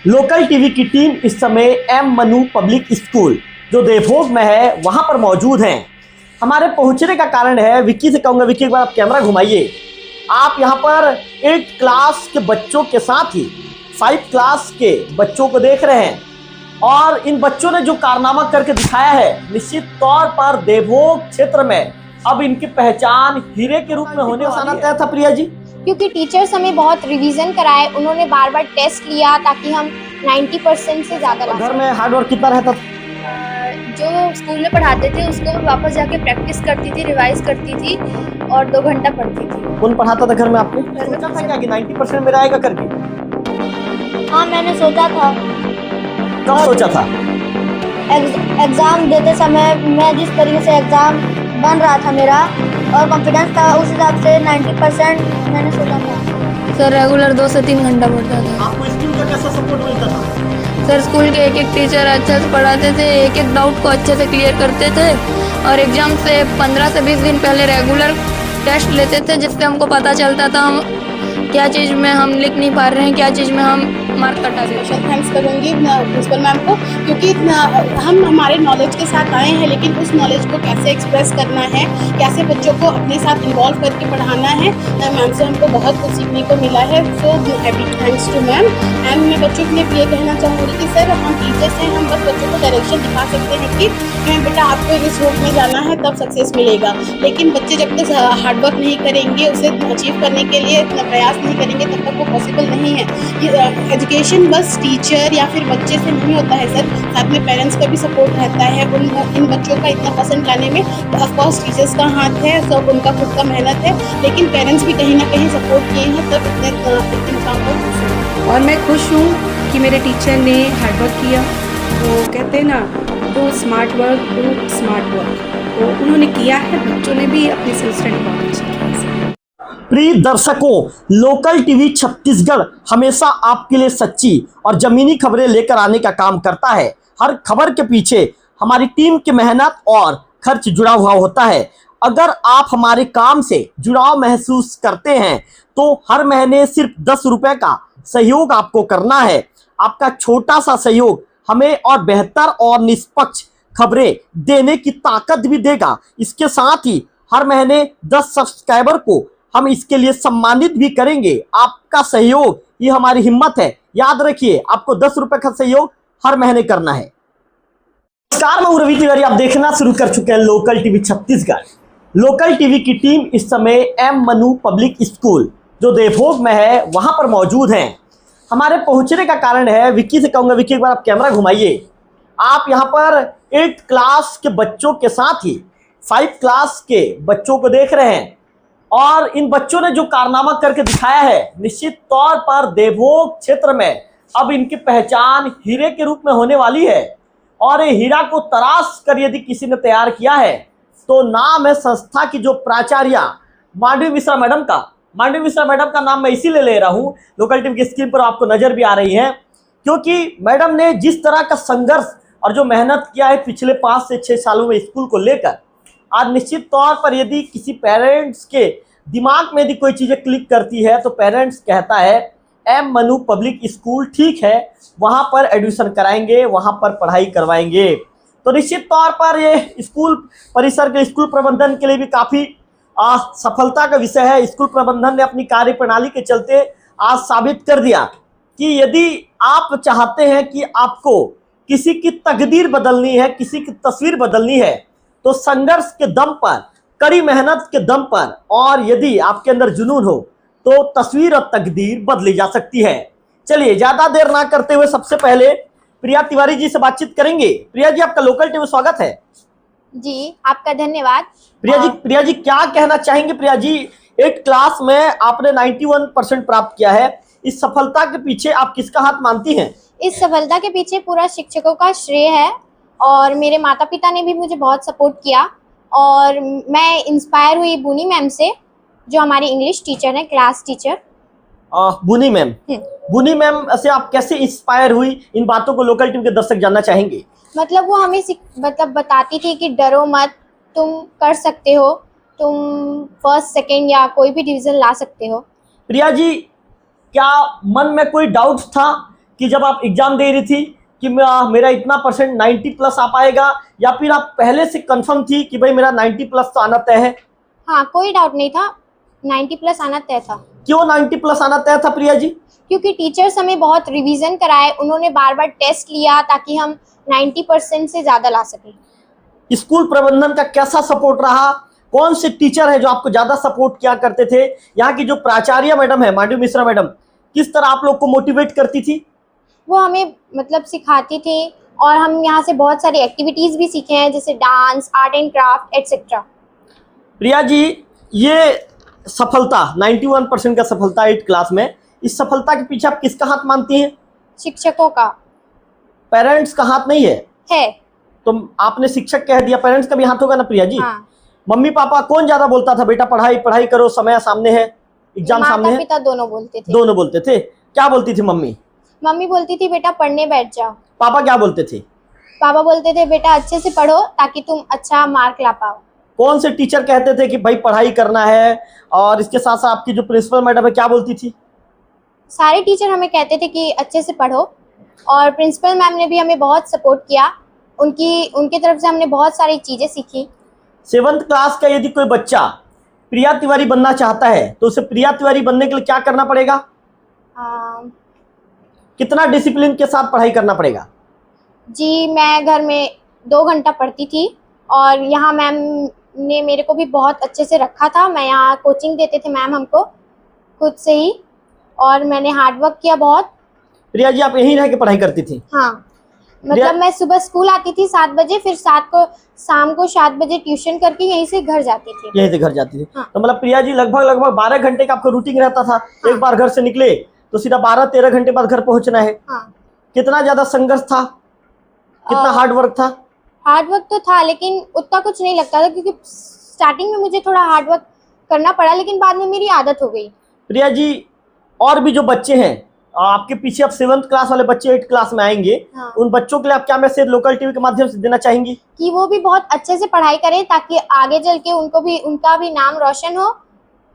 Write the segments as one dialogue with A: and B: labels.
A: Local TV की team इस समय एम मनु पब्लिक स्कूल जो देवभोग में है वहां पर मौजूद हैं। हमारे पहुंचने का कारण है, विक्की से कहूंगा विक्की एक बार आप कैमरा घुमाइए। आप यहां पर 8 क्लास के बच्चों के साथ ही 5 क्लास के बच्चों को देख रहे हैं और इन बच्चों ने जो कारनामा करके दिखाया है, निश्चित तौर पर देवभोग क्षेत्र में अब इनकी पहचान हीरे के रूप में होने वाला तय था। प्रिया जी,
B: क्योंकि टीचर्स हमें बहुत रिवीजन कराए, उन्होंने बार बार टेस्ट लिया ताकि हम 90% से ज़्यादा ला
A: घर में हार्ड वर्क कितना रहता था?
B: जो स्कूल में पढ़ाते थे उसको मैं वापस जाके प्रैक्टिस करती थी, रिवाइज करती थी और 2 घंटा पढ़ती थी।
A: कौन पढ़ाता था घर में आपको? सोचा था क्या कि 90% मेरा आएगा करके?
B: हाँ, मैंने सोचा था।
A: कब सोचा था?
B: एग्ज़ाम देते समय मैं जिस तरीके से एग्ज़ाम बन रहा था मेरा और कॉन्फिडेंस था, उस हिसाब से 90% मैंने सोचा था।
C: सर रेगुलर 2 से 3 घंटा पढ़ता था।
A: आपको स्कूल का कैसा सपोर्ट मिलता था?
C: सर स्कूल के एक टीचर अच्छे से पढ़ाते थे, एक डाउट को अच्छे से क्लियर करते थे और एग्जाम से 15 से 20 दिन पहले रेगुलर टेस्ट लेते थे, जिससे हमको पता चलता था हम क्या चीज़ में हम लिख नहीं पा रहे हैं, क्या चीज़ में हम मार्क कटा दे रहे हैं।
D: थैंक्स करूँगी प्रिंसिपल मैम को, क्योंकि हम हमारे नॉलेज के साथ आए हैं, लेकिन उस नॉलेज को कैसे एक्सप्रेस करना है, कैसे बच्चों को अपने साथ इन्वॉल्व करके पढ़ाना है, मैम से हमको बहुत कुछ सीखने को मिला है। So heavy thanks to ma'am. And मैं बच्चों के लिए ये कहना चाहूँगी कि सर हम टीचर्स हैं, हम बस बच्चों को डायरेक्शन दिखा सकते हैं कि बेटा आपको इस रूट में जाना है, तब सक्सेस मिलेगा। लेकिन बच्चे जब तक हार्डवर्क नहीं करेंगे, उसे अचीव करने के लिए इतना प्रयास नहीं करेंगे, तब तक वो पॉसिबल नहीं है। एजुकेशन बस टीचर या फिर बच्चे से नहीं होता है सर, साथ में पेरेंट्स का भी सपोर्ट रहता है इन बच्चों का इतना पसंद लाने में। तो ऑफकोर्स टीचर्स का हाथ है, सब उनका खुद का मेहनत है, लेकिन पेरेंट्स भी कहीं ना कहीं सपोर्ट किए हैं, तब इतने मुकाम पर पहुंचे।
E: और मैं खुश हूँ कि मेरे टीचर ने हार्डवर्क किया। वो कहते हैं ना, do smart work, do smart work, तो उन्होंने किया है, बच्चों ने भी अपनी सेल्फ स्टडी बहुत अच्छी की है।
A: प्रिय दर्शकों, लोकल टीवी छत्तीसगढ़ हमेशा आपके लिए सच्ची और जमीनी खबरें लेकर आने का काम करता है। हर खबर के पीछे हमारी टीम की मेहनत और खर्च जुड़ा हुआ होता है। अगर आप हमारे काम से जुड़ाव महसूस करते हैं तो हर महीने सिर्फ 10 रुपए का सहयोग आपको करना है। आपका छोटा सा सहयोग हमें और बेहतर और निष्पक्ष खबरें देने की ताकत भी देगा। इसके साथ ही हर महीने 10 सब्सक्राइबर को हम इसके लिए सम्मानित भी करेंगे। आपका सहयोग ये हमारी हिम्मत है। याद रखिए, आपको 10 रुपए का सहयोग हर महीने करना है। नमस्कार, मैं रवि तिवारी, आप देखना शुरू कर चुके हैं local TV Chhattisgarh. Local TV की टीम इस समय एम मनु पब्लिक स्कूल जो देवभोग में है वहां पर मौजूद हैं। हमारे पहुंचने का कारण है, विक्की से कहूंगा विक्की एक बार आप कैमरा घुमाइए। आप यहां पर 8 क्लास के बच्चों के साथ ही 5 क्लास के बच्चों को देख रहे हैं और इन बच्चों ने जो कारनामा करके दिखाया है, निश्चित तौर पर देवभोग क्षेत्र में अब इनकी पहचान हीरे के रूप में होने वाली है। और ये हीरा को तराश कर यदि किसी ने तैयार किया है तो नाम है संस्था की जो प्राचार्य मांडवी मिश्रा मैडम का। मांडवी मिश्रा मैडम का नाम मैं इसीलिए ले रहा हूँ, लोकल टीवी की स्क्रीन पर आपको नजर भी आ रही है, क्योंकि मैडम ने जिस तरह का संघर्ष और जो मेहनत किया है पिछले 5 से 6 सालों में स्कूल को लेकर, आज निश्चित तौर पर यदि किसी पेरेंट्स के दिमाग में यदि कोई चीज़ें क्लिक करती है तो पेरेंट्स कहता है एम मनु पब्लिक स्कूल ठीक है, वहाँ पर एडमिशन कराएंगे, वहाँ पर पढ़ाई करवाएंगे। तो निश्चित तौर पर ये स्कूल परिसर के स्कूल प्रबंधन के लिए भी काफ़ी सफलता का विषय है। स्कूल प्रबंधन ने अपनी कार्यप्रणाली के चलते आज साबित कर दिया कि यदि आप चाहते हैं कि आपको किसी की तकदीर बदलनी है, किसी की तस्वीर बदलनी है, तो संघर्ष के दम पर, कड़ी मेहनत के दम पर, और यदि आपके अंदर जुनून हो तो तस्वीर और तकदीर बदली जा सकती है। चलिए ज्यादा देर ना करते हुए सबसे पहले प्रिया तिवारी जी से बातचीत करेंगे। प्रिया जी, आपका लोकल टीवी स्वागत है।
B: जी, आपका धन्यवाद।
A: प्रिया जी क्या कहना चाहेंगे? प्रिया जी, 8 क्लास में आपने 91% प्राप्त किया है। इस सफलता के पीछे आप किसका हाथ मानती हैं?
B: इस सफलता के पीछे पूरा शिक्षकों का श्रेय है और मेरे माता पिता ने भी मुझे बहुत सपोर्ट किया और मैं इंस्पायर हुई बुनी मैम से, जो हमारी इंग्लिश टीचर है, क्लास टीचर।
A: बुनी मैम, बुनी मैम से आप कैसे इंस्पायर हुई? इन बातों को लोकल टीवी के दर्शक जानना चाहेंगे।
B: मतलब वो हमें मतलब बताती थी कि डरो मत, तुम कर सकते हो, तुम फर्स्ट सेकंड या कोई भी डिवीज़न ला सकते हो।
A: प्रिया जी, क्या मन में कोई डाउट था कि जब आप एग्जाम दे रही थी कि मेरा इतना परसेंट 90 प्लस आ पाएगा, या फिर आप पहले से कंफर्म थी कि भाई मेरा 90 प्लस तो आना तय है?
B: हाँ, कोई डाउट नहीं था, 90 प्लस आना तय था।
A: क्यों 90 प्लस आना तय था प्रिया जी?
B: क्योंकि टीचर्स हमें बहुत रिवीजन कराए, उन्होंने बार बार टेस्ट लिया ताकि हम 90% से ज़्यादा ला सकें।
A: स्कूल प्रबंधन का कैसा सपोर्ट रहा? कौन से टीचर है जो आपको ज़्यादा सपोर्ट किया करते थे? यहाँ की जो प्राचार्य मैडम है, मांडवी मिश्रा मैडम, किस तरह आप लोग को मोटिवेट करती थी?
B: वो हमें मतलब सिखाती थी, और हम यहाँ से बहुत सारी एक्टिविटीज़ भी सीखे हैं, जैसे dance, art and craft etcetera.
A: Priya ji, ये सफलता 91% का सफलता 8 क्लास में, इस सफलता के पीछे आप किसका हाथ मानती हैं?
B: शिक्षकों का
A: पेरेंट्स का हाथ नहीं है?
B: है।
A: तो आपने शिक्षक कह दिया, पेरेंट्स का भी हाथ होगा ना प्रिया जी?
B: हाँ,
A: मम्मी पापा कौन ज्यादा बोलता था बेटा पढ़ाई पढ़ाई करो, समय सामने है, एग्जाम सामने
B: माता
A: है?
B: पिता दोनों बोलते थे।
A: दोनों बोलते थे। क्या बोलती थी मम्मी?
B: मम्मी बोलती थी बेटा पढ़ने बैठ जाओ।
A: पापा क्या बोलते थे?
B: पापा बोलते थे बेटा अच्छे से पढ़ो ताकि तुम अच्छा मार्क ला पाओ।
A: कौन से टीचर कहते थे कि भाई पढ़ाई करना है? और इसके साथ साथ आपकी जो प्रिंसिपल मैडम है क्या बोलती थी?
B: सारे टीचर हमें कहते थे कि अच्छे से पढ़ो, और प्रिंसिपल मैम ने भी हमें बहुत सपोर्ट किया, उनके तरफ से हमने बहुत सारी चीज़ें सीखी।
A: 7th क्लास का यदि कोई बच्चा प्रिया तिवारी बनना चाहता है तो उसे प्रिया तिवारी बनने के लिए क्या करना पड़ेगा? कितना डिसिप्लिन के साथ पढ़ाई करना पड़ेगा?
B: जी, मैं घर में 2 घंटा पढ़ती थी, और यहाँ मैम ने मेरे को भी बहुत अच्छे से रखा था। मैं यहाँ कोचिंग देते थे मैम हमको खुद से ही, और मैंने हार्ड वर्क किया बहुत।
A: प्रिया जी, आप यहीं रह के पढ़ाई करती थी?
B: हाँ, मतलब मैं सुबह स्कूल आती थी 7 बजे, फिर शाम को 7 बजे ट्यूशन करके यहीं से घर जाती थी।
A: यहीं से घर जाती थी?
B: हाँ।
A: तो मतलब प्रिया जी लगभग 12 घंटे का आपका रूटीन रहता था।
B: हाँ।
A: एक बार घर से निकले तो सीधा 12-13 घंटे बाद घर पहुंचना है।
B: हाँ।
A: कितना ज्यादा संघर्ष था, कितना हार्ड वर्क था?
B: हार्ड वर्क तो था, लेकिन उतना कुछ नहीं लगता था, क्योंकि स्टार्टिंग में मुझे थोड़ा हार्ड वर्क करना पड़ा, लेकिन बाद में मेरी आदत हो गई।
A: प्रिया जी, और भी जो बच्चे हैं आपके पीछे, अब 7th क्लास वाले बच्चे 8 क्लास में आएंगे,
B: हाँ।
A: उन बच्चों के लिए आप क्या मैसेज लोकल टीवी के माध्यम से देना चाहेंगी?
B: कि वो भी बहुत अच्छे से पढ़ाई करें ताकि आगे चल के उनका भी नाम रोशन हो,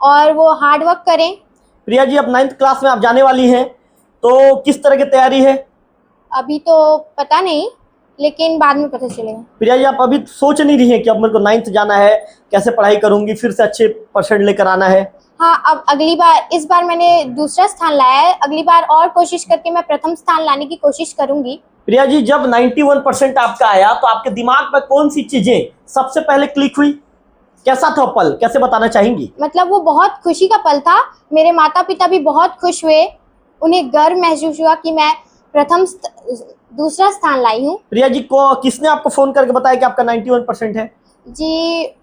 B: और वो हार्ड वर्क करें।
A: प्रिया जी, अब 9th क्लास में आप जाने वाली हैं, तो किस तरह की तैयारी है?
B: अभी तो पता नहीं, लेकिन बाद में पता चलेगा।
A: प्रिया जी, आप अभी सोच नहीं रही हैं कि अब मेरे को 9th जाना है, कैसे पढ़ाई करूंगी, फिर से अच्छे परसेंट लेकर आना है?
B: हाँ, अब अगली बार, इस बार मैंने दूसरा स्थान लाया है, अगली बार और कोशिश करके मैं प्रथम स्थान लाने की कोशिश करूंगी।
A: प्रिया जी, जब 91% आपका आया तो आपके दिमाग में कौन सी चीजें सबसे पहले क्लिक हुई? कैसा था पल, कैसे बताना चाहेंगी?
B: मतलब वो बहुत खुशी का पल था। मेरे माता पिता भी बहुत खुश हुए, उन्हें गर्व महसूस हुआ कि मैं दूसरा स्थान लाई हूँ।
A: प्रिया जी, को किसने आपको फोन करके बताया कि आपका 91% है?
B: जी,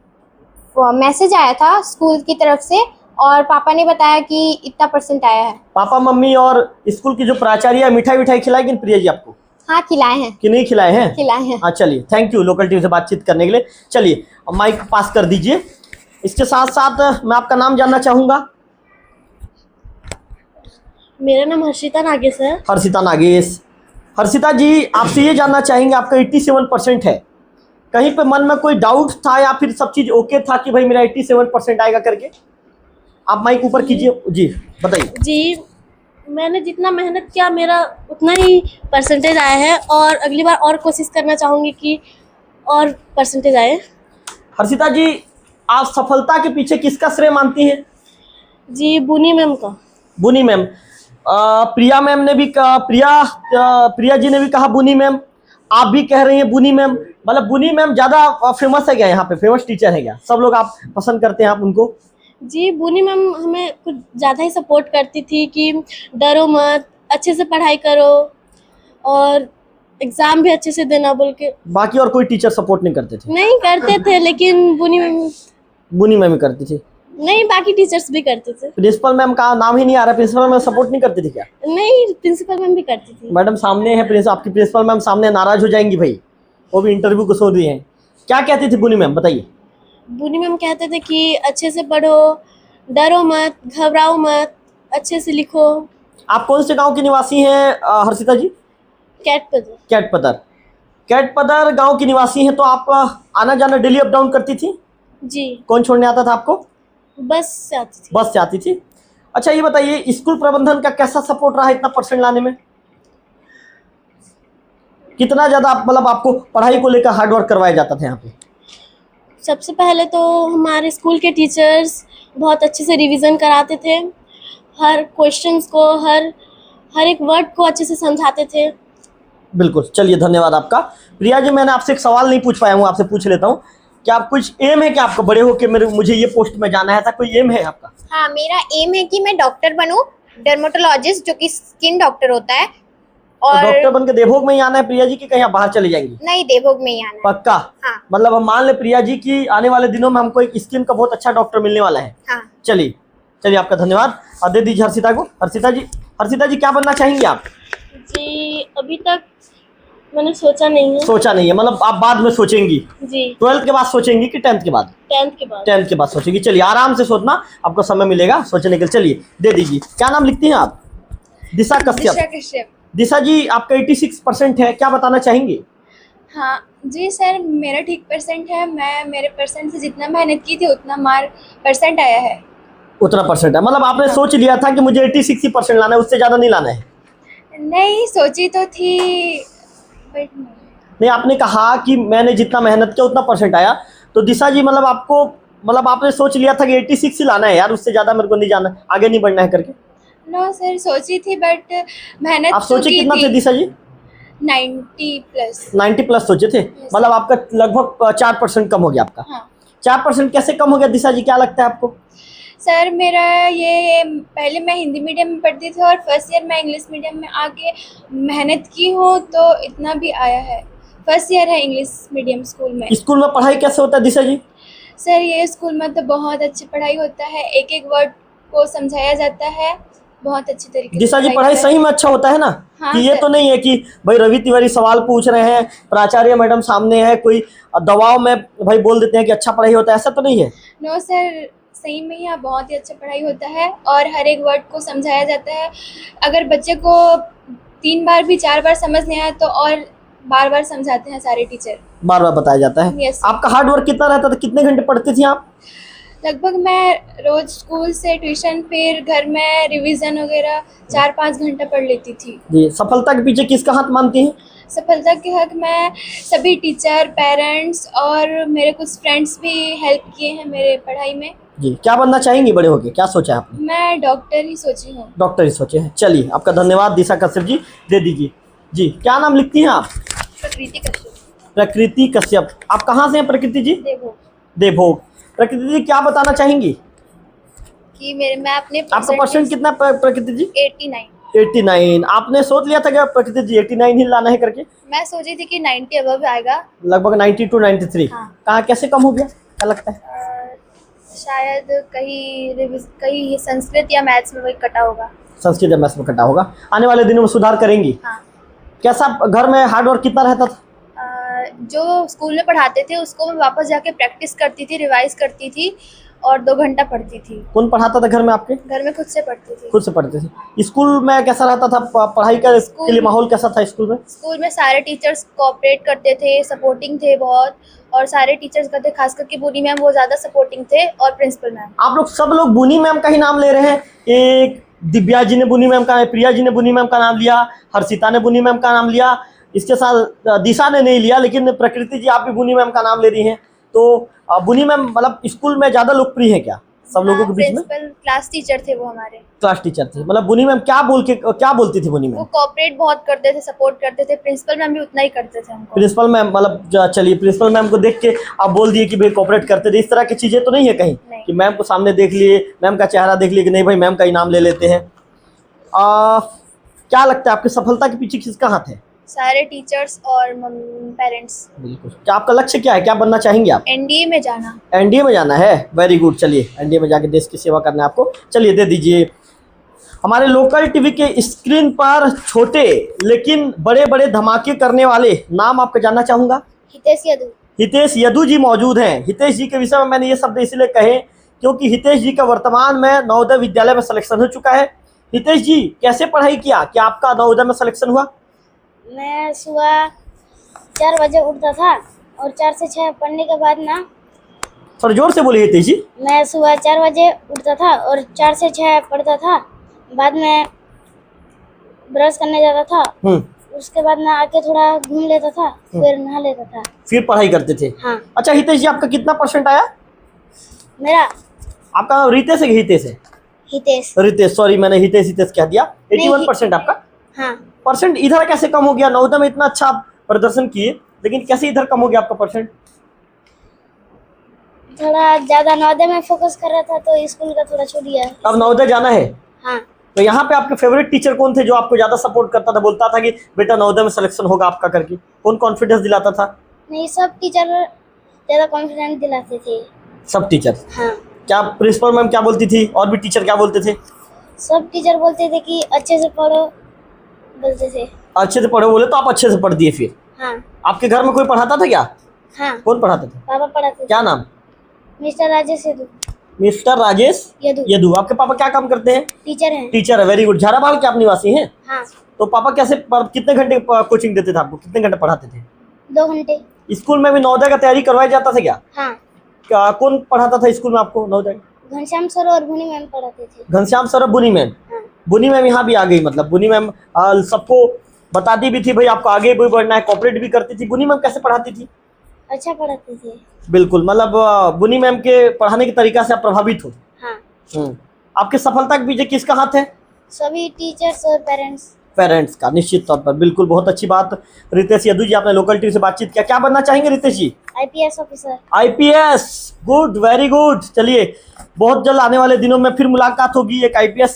B: मैसेज आया था स्कूल की तरफ से, और पापा ने बताया कि इतना परसेंट आया है।
A: पापा मम्मी और स्कूल की जो प्राचार्य मिठाई विठाई खिलाई कि प्रिया जी आपको?
B: हाँ, खिलाए हैं।
A: कि नहीं खिलाए हैं?
B: खिलाए हैं।
A: हाँ, चलिए, थैंक यू लोकल टीवी से बातचीत करने के लिए। चलिए, अब माइक पास कर दीजिए। इसके साथ साथ मैं आपका नाम जानना चाहूँगा।
F: मेरा नाम हर्षिता नागेश है।
A: हर्षिता नागेश। हर्षिता जी, आपसे ये जानना चाहेंगे, आपका 87% है, कहीं पे मन में कोई डाउट था या फिर सब चीज़ ओके था कि भाई मेरा 87% आएगा करके? आप माइक ऊपर कीजिए जी, बताइए।
F: जी, मैंने जितना मेहनत किया मेरा उतना ही परसेंटेज आया है, और अगली बार और कोशिश करना चाहूँगी कि और परसेंटेज आए।
A: हर्षिता जी, आप सफलता के पीछे किसका श्रेय मानती हैं?
F: जी, बुनी मैम का।
A: बुनी मैम। प्रिया मैम ने भी कहा, प्रिया जी ने भी कहा बुनी मैम, आप भी कह रही हैं बुनी मैम। मतलब बुनी मैम ज़्यादा फेमस है क्या यहाँ पे? फेमस टीचर है क्या? सब लोग आप पसंद करते हैं आप उनको?
F: जी, बुनी मैम हमें कुछ ज़्यादा ही सपोर्ट करती थी कि डरो मत, अच्छे से पढ़ाई करो, और एग्ज़ाम भी अच्छे से देना बोल के।
A: बाकी और कोई टीचर सपोर्ट नहीं करते थे?
F: नहीं करते थे, लेकिन बुनी मैम
A: ही करती थी।
F: नहीं, बाकी टीचर्स भी करते थे।
A: प्रिंसिपल मैम का नाम ही नहीं आ रहा, प्रिंसिपल मैम सपोर्ट नहीं करती थी क्या?
F: नहीं, प्रिंसिपल मैम भी करती थी।
A: मैडम सामने है, आपकी प्रिंसिपल मैम सामने, नाराज हो जाएंगी भाई, वो भी इंटरव्यू को सो रही हैं। क्या कहती थी बुनी मैम, बताइए।
F: बुनी मैम कहते थे कि अच्छे से पढ़ो, डरो मत, घबराओ मत, अच्छे से लिखो।
A: आप कौन से गांव की निवासी हैं हर्षिता जी? कैटपदर गांव की निवासी हैं। तो आप आना जाना डेली अप डाउन करती थी?
F: जी।
A: कौन छोड़ने आता था आपको?
F: बस से आती थी।
A: बस से आती थी। अच्छा, ये बताइए, स्कूल प्रबंधन का कैसा सपोर्ट रहा इतना परसेंट लाने में? कितना ज़्यादा आप मतलब आपको पढ़ाई को लेकर हार्ड वर्क करवाया जाता था यहाँ पे?
F: सबसे पहले तो हमारे स्कूल के टीचर्स बहुत अच्छे से रिवीजन कराते थे, हर क्वेश्चंस को हर एक वर्ड को अच्छे से समझाते थे।
A: बिल्कुल, चलिए धन्यवाद आपका। प्रिया जी, मैंने आपसे एक सवाल नहीं पूछ पाया हूँ, आपसे पूछ लेता हूँ। क्या आप कुछ एम है कि आपको बड़े होकर मुझे ये पोस्ट में जाना है, ऐसा कोई एम है आपका?
B: हाँ, मेरा एम है कि मैं डॉक्टर बनूं, डर्मेटोलॉजिस्ट, जो कि स्किन डॉक्टर होता है।
A: तो
B: और
A: डॉक्टर बन के देवभोग में ही आना है प्रिया जी, की कहीं आप बाहर चले जाएंगी?
B: नहीं, देवभोग में ही आना है।
A: पक्का?
B: हाँ।
A: मतलब हम मान ले प्रिया जी की आने वाले दिनों में हमको एक स्किन का बहुत अच्छा डॉक्टर मिलने वाला है।
B: हाँ।
A: चलिए चलिए, आपका धन्यवाद। और दे दीजिए हर्षिता को। हर्षिता जी क्या बनना चाहेंगी आप?
F: जी अभी तक मैंने सोचा नहीं है।
A: सोचा नहीं है, मतलब आप बाद में सोचेंगी?
F: जी
A: 12th के बाद सोचेंगी कि 10th के बाद?
F: 10th के बाद।
A: 10th के बाद सोचेंगी। चलिए आराम से सोचना, आपको समय मिलेगा सोचने के लिए। चलिए दे दीजिए। क्या नाम लिखती हैं आप? दिशा कश्यप। दिशा जी, आपका 86% है, क्या बताना चाहेंगी?
G: हाँ जी सर, मेरा ठीक परसेंट है। मैं मेरे परसेंट से जितना मेहनत की थी उतना परसेंट आया है।
A: उतना परसेंट है, मतलब आपने सोच लिया था कि मुझे 86% लाना है, उससे ज़्यादा नहीं लाना है?
G: नहीं, सोची तो थी बट
A: नहीं, आपने कहा कि मैंने जितना मेहनत किया उतना परसेंट आया। तो दिशा जी, मतलब आपने सोच लिया था कि 86 ही लाना है यार, उससे ज़्यादा मेरे को नहीं जाना, आगे नहीं बढ़ना है करके?
G: नो सर, सोची थी बट मेहनत
A: आप सोचे कितना थे दिशा जी?
G: 90 प्लस।
A: 90 प्लस सोचे थे, मतलब आपका लगभग 4% कम हो गया आपका।
G: हाँ
A: 4% कैसे कम हो गया दिशा जी, क्या लगता है आपको?
G: सर, मेरा ये पहले मैं हिंदी मीडियम में पढ़ती थी और फर्स्ट ईयर मैं इंग्लिश मीडियम में आके मेहनत की हूँ तो इतना भी आया है। फर्स्ट ईयर है इंग्लिश मीडियम स्कूल में।
A: स्कूल में पढ़ाई कैसे होता है दिशा जी?
G: सर, ये स्कूल में तो बहुत अच्छी पढ़ाई होता है, एक एक वर्ड को समझाया जाता है बहुत अच्छी तरीके से।
A: दिशा जी, पढ़ाई
G: होता है।
A: सही में अच्छा होता है ना?
G: हाँ
A: कि ये
G: सर।
A: तो नहीं है कि भाई रवि तिवारी सवाल पूछ रहे हैं, प्राचार्य मैडम सामने है, कोई दबाव में भाई बोल देते हैं कि अच्छा पढ़ाई होता है, ऐसा तो नहीं है?
G: नो सर, सही में यहाँ बहुत ही अच्छा पढ़ाई होता है और हर एक वर्ड को समझाया जाता है। अगर बच्चे को 3 बार भी 4 बार समझ नहीं आया तो और बार बार समझाते हैं सारे टीचर।
A: बार बार बताया जाता है।
G: Yes.
A: आपका हार्ड वर्क कितना रहता था, कितने घंटे पढ़ती थी आप?
G: लगभग मैं रोज स्कूल से ट्यूशन फिर घर में रिवीजन वगैरह 4-5 घंटा पढ़ लेती थी।
A: जी, सफलता के पीछे किसका हाथ मानती हैं?
G: सफलता के हक में सभी टीचर, पेरेंट्स और मेरे कुछ फ्रेंड्स भी हेल्प किए हैं मेरे पढ़ाई में।
A: जी, क्या बनना चाहेंगी बड़े होके, क्या सोचा है आपने?
G: मैं डॉक्टर ही सोची हूँ।
A: डॉक्टर ही सोचे हैं। चलिए, आपका धन्यवाद दिशा कश्यप जी, दे दीजिए। जी, क्या नाम लिखती हैं आप?
G: प्रकृति कश्यप।
A: प्रकृति कश्यप। आप कहाँ से हैं प्रकृति जी?
G: देवभोग।
A: देवभोग। प्रकृति जी, क्या बताना चाहेंगी?
G: कि मैं अपने
A: आपका परसेंट कितना प्रकृति जी?
G: 89।
A: 89। आपने सोच लिया था क्या प्रकृति जी 89 ही लाना है करके?
G: मैं सोची थी कि 90 अबव आएगा।
A: लगभग 90 to 93।
G: हाँ।
A: कहाँ कैसे कम हो गया, क्या लगता है?
G: शायद कहीं संस्कृत या मैथ्स में वही कटा होगा।
A: संस्कृत या मैथ्स में कटा होगा, आने वाले दिनों में सुधार करेंगी।
G: हाँ।
A: कैसा घर में हार्ड वर्क कितना रहता था?
G: जो स्कूल में पढ़ाते थे उसको मैं वापस जाके प्रैक्टिस करती थी, रिवाइज करती थी और 2 घंटा पढ़ती थी।
A: कौन पढ़ाता था घर में आपके?
G: घर में खुद से पढ़ती थी।
A: खुद से पढ़ते थे। स्कूल में कैसा रहता था पढ़ाई का के लिए माहौल कैसा था स्कूल में?
G: स्कूल में सारे टीचर्स कोऑपरेट करते थे, सपोर्टिंग थे बहुत, और सारे टीचर्स का थे, खास करके बुनी मैम वो ज़्यादा सपोर्टिंग थे और प्रिंसिपल मैम।
A: आप लोग सब लोग बुनी मैम का ही नाम ले रहे हैं। एक दिव्या जी ने बुनी मैम का, प्रिया जी ने बुनी मैम का नाम लिया, हर्षिता ने बुनी मैम का नाम लिया, इसके साथ दिशा ने नहीं लिया, लेकिन प्रकृति जी आप भी बुनी मैम का नाम ले रही हैं। तो बुनी मैम मतलब स्कूल में ज़्यादा लोकप्रिय है क्या सब लोगों के बीच में?
G: प्रिंसिपल क्लास टीचर थे वो हमारे।
A: क्लास टीचर थे, मतलब बुनी मैम क्या बोलती थी बुनी
G: वो
A: मैम?
G: कोऑपरेट बहुत करते थे, सपोर्ट करते थे। प्रिंसिपल मैम भी उतना ही करते थे हमको।
A: प्रिंसिपल मैम मतलब चलिए, प्रिंसिपल मैम को देख के आप बोल दिए कि भाई कोऑपरेट करते थे, इस तरह की चीज़ें तो नहीं है कहीं
G: नहीं।
A: कि मैम को सामने देख लिए, मैम का चेहरा देख लिए कि नहीं भाई मैम का ही नाम ले लेते हैं? क्या लगता है आपकी सफलता के पीछे किसका हाथ है?
G: सारे टीचर्स और पेरेंट्स।
A: बिल्कुल। क्या आपका लक्ष्य क्या है, क्या बनना चाहेंगे आप?
G: एनडीए में जाना।
A: एनडीए में जाना है, वेरी गुड। चलिए एनडीए में जाके देश की सेवा करना है आपको। चलिए दे दीजिए। हमारे लोकल टीवी के स्क्रीन पर छोटे लेकिन बड़े बड़े धमाके करने वाले नाम आपका जानना चाहूँगा।
G: हितेश यादव।
A: हितेश यदु जी मौजूद हैं। हितेश जी के विषय में मैंने ये शब्द इसलिए कहे क्योंकि हितेश जी का वर्तमान में नवोदय विद्यालय में सिलेक्शन हो चुका है। हितेश जी, कैसे पढ़ाई किया, क्या आपका नवोदय में सिलेक्शन हुआ?
H: मैं सुबह 4 बजे उठता था और 4 से 6 पढ़ने के बाद ना,
A: थोड़ा जोर से बोलिए हितेश जी।
H: मैं सुबह 4 बजे उठता था और 4 से 6 पढ़ता था, बाद में ब्रश करने जाता था उसके बाद ना आके थोड़ा घूम लेता था, फिर नहा लेता था।
A: फिर पढ़ाई करते थे।
H: हाँ।
A: अच्छा हितेश जी, आपका कितना परसेंट आया?
H: मेरा
A: आपका नाम रितेश है कि हितेश है?
H: हितेश।
A: रितेश, सॉरी मैंने हितेश कह दिया। 81% आपका
H: हाँ।
A: परसेंट इधर कैसे कम हो गया? नवोदय में इतना अच्छा आप प्रदर्शन किए, लेकिन कैसे इधर कम हो गया आपका परसेंट?
H: थोड़ा ज्यादा नवोदय में फोकस कर रहा था तो स्कूल का थोड़ा छूट गया।
A: अब नवोदय जाना है।
H: हाँ।
A: तो यहाँ पे आपके फेवरेट टीचर कौन थे जो आपको ज्यादा सपोर्ट करता था, बोलता था कि बेटा नवोदय में सिलेक्शन होगा आपका करके? कौन कॉन्फिडेंस दिलाता था?
H: नहीं, सब टीचर ज्यादा कॉन्फिडेंस दिलाते थे।
A: सब टीचर?
H: हाँ।
A: क्या प्रिंसिपल मैम क्या बोलती थी और भी टीचर क्या बोलते थे?
H: सब टीचर बोलते थे कि अच्छे से पढ़ो, बोलते थे।
A: अच्छे से पढ़ो बोले तो आप अच्छे से पढ़ दिए फिर?
H: हाँ।
A: आपके घर में कोई पढ़ाता था क्या?
H: हाँ।
A: कौन पढ़ाता था?
H: पापा पढ़ाते थे।
A: क्या नाम?
H: मिस्टर राजेश यदु।
A: मिस्टर राजेश
H: यदु।
A: यदु। आपके पापा क्या काम करते हैं?
H: टीचर हैं।
A: टीचर है, वेरी गुड। झाराबाल के आप निवासी हैं?
H: हाँ।
A: तो पापा कैसे कितने घंटे कोचिंग देते थे आपको, कितने घंटे पढ़ाते थे?
H: 2 घंटे।
A: स्कूल में भी नवोदय का तैयारी करवाया जाता था क्या?
H: हाँ।
A: कौन पढ़ाता था स्कूल में आपको नवोदय?
H: घनश्याम सर और भुनी मैम पढ़ाते थे।
A: घनश्याम सर और बुनी मैम।
H: हाँ।
A: बुनी मैम यहाँ भी आ गई, मतलब बुनी मैम सबको बताती भी थी भाई आपको आगे भी बढ़ना है, कोऑपरेट भी करती थी। बुनी मैम कैसे पढ़ाती थी?
H: अच्छा पढ़ाते थे।
A: बिल्कुल, मतलब बुनी मैम के पढ़ाने के तरीका से आप प्रभावित हो?
H: हाँ।
A: आपके सफलता के पीछे किसका हाथ है?
H: सभी टीचर्स और
A: पेरेंट्स का, निश्चित तौर पर। बिल्कुल, बहुत अच्छी बात। रितेश यदु जी, आपने लोकल टीवी से बातचीत किया। क्या बनना चाहेंगे रितेश जी?
H: IPS officer.
A: IPS, good, very good. चलिए, बहुत जल्द आने वाले दिनों में फिर मुलाकात होगी, एक IPS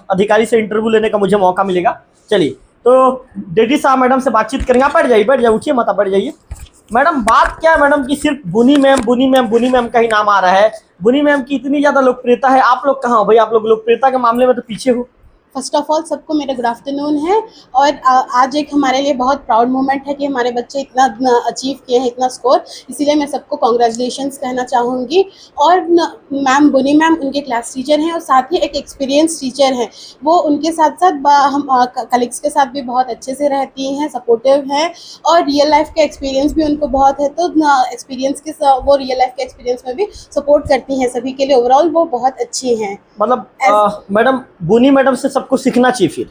A: अधिकारी से इंटरव्यू लेने का मुझे मौका मिलेगा। चलिए, तो डेडी साहब मैडम से बातचीत करेंगे। आप बैठ जाइए, उठिए मत, बैठ जाइए। मैडम, बात क्या है मैडम की सिर्फ बुनी मैम का ही नाम आ रहा है। बुनी मैम की इतनी ज़्यादा लोकप्रियता है, आप लोग कहाँ हो भाई? आप लोग लोकप्रियता के मामले में तो पीछे हो।
D: फर्स्ट ऑफ ऑल सबको मेरा गुड आफ्टरनून है। और आज एक हमारे लिए बहुत प्राउड मोमेंट है कि हमारे बच्चे इतना अचीव किए हैं, इतना स्कोर। इसीलिए मैं सबको कॉन्ग्रेचुलेशंस कहना चाहूँगी। और मैम बुनी मैम उनके क्लास टीचर हैं और साथ ही एक एक्सपीरियंस टीचर हैं। वो उनके साथ साथ हम कलीग्स के साथ भी बहुत अच्छे से रहती हैं, सपोर्टिव हैं और रियल लाइफ का एक्सपीरियंस भी उनको बहुत है। तो एक्सपीरियंस के वो रियल लाइफ के एक्सपीरियंस में भी सपोर्ट करती हैं सभी के लिए। ओवरऑल वो बहुत अच्छी हैं।
A: मतलब मैडम, बुनी मैडम से सबको सीखना चाहिए फिर।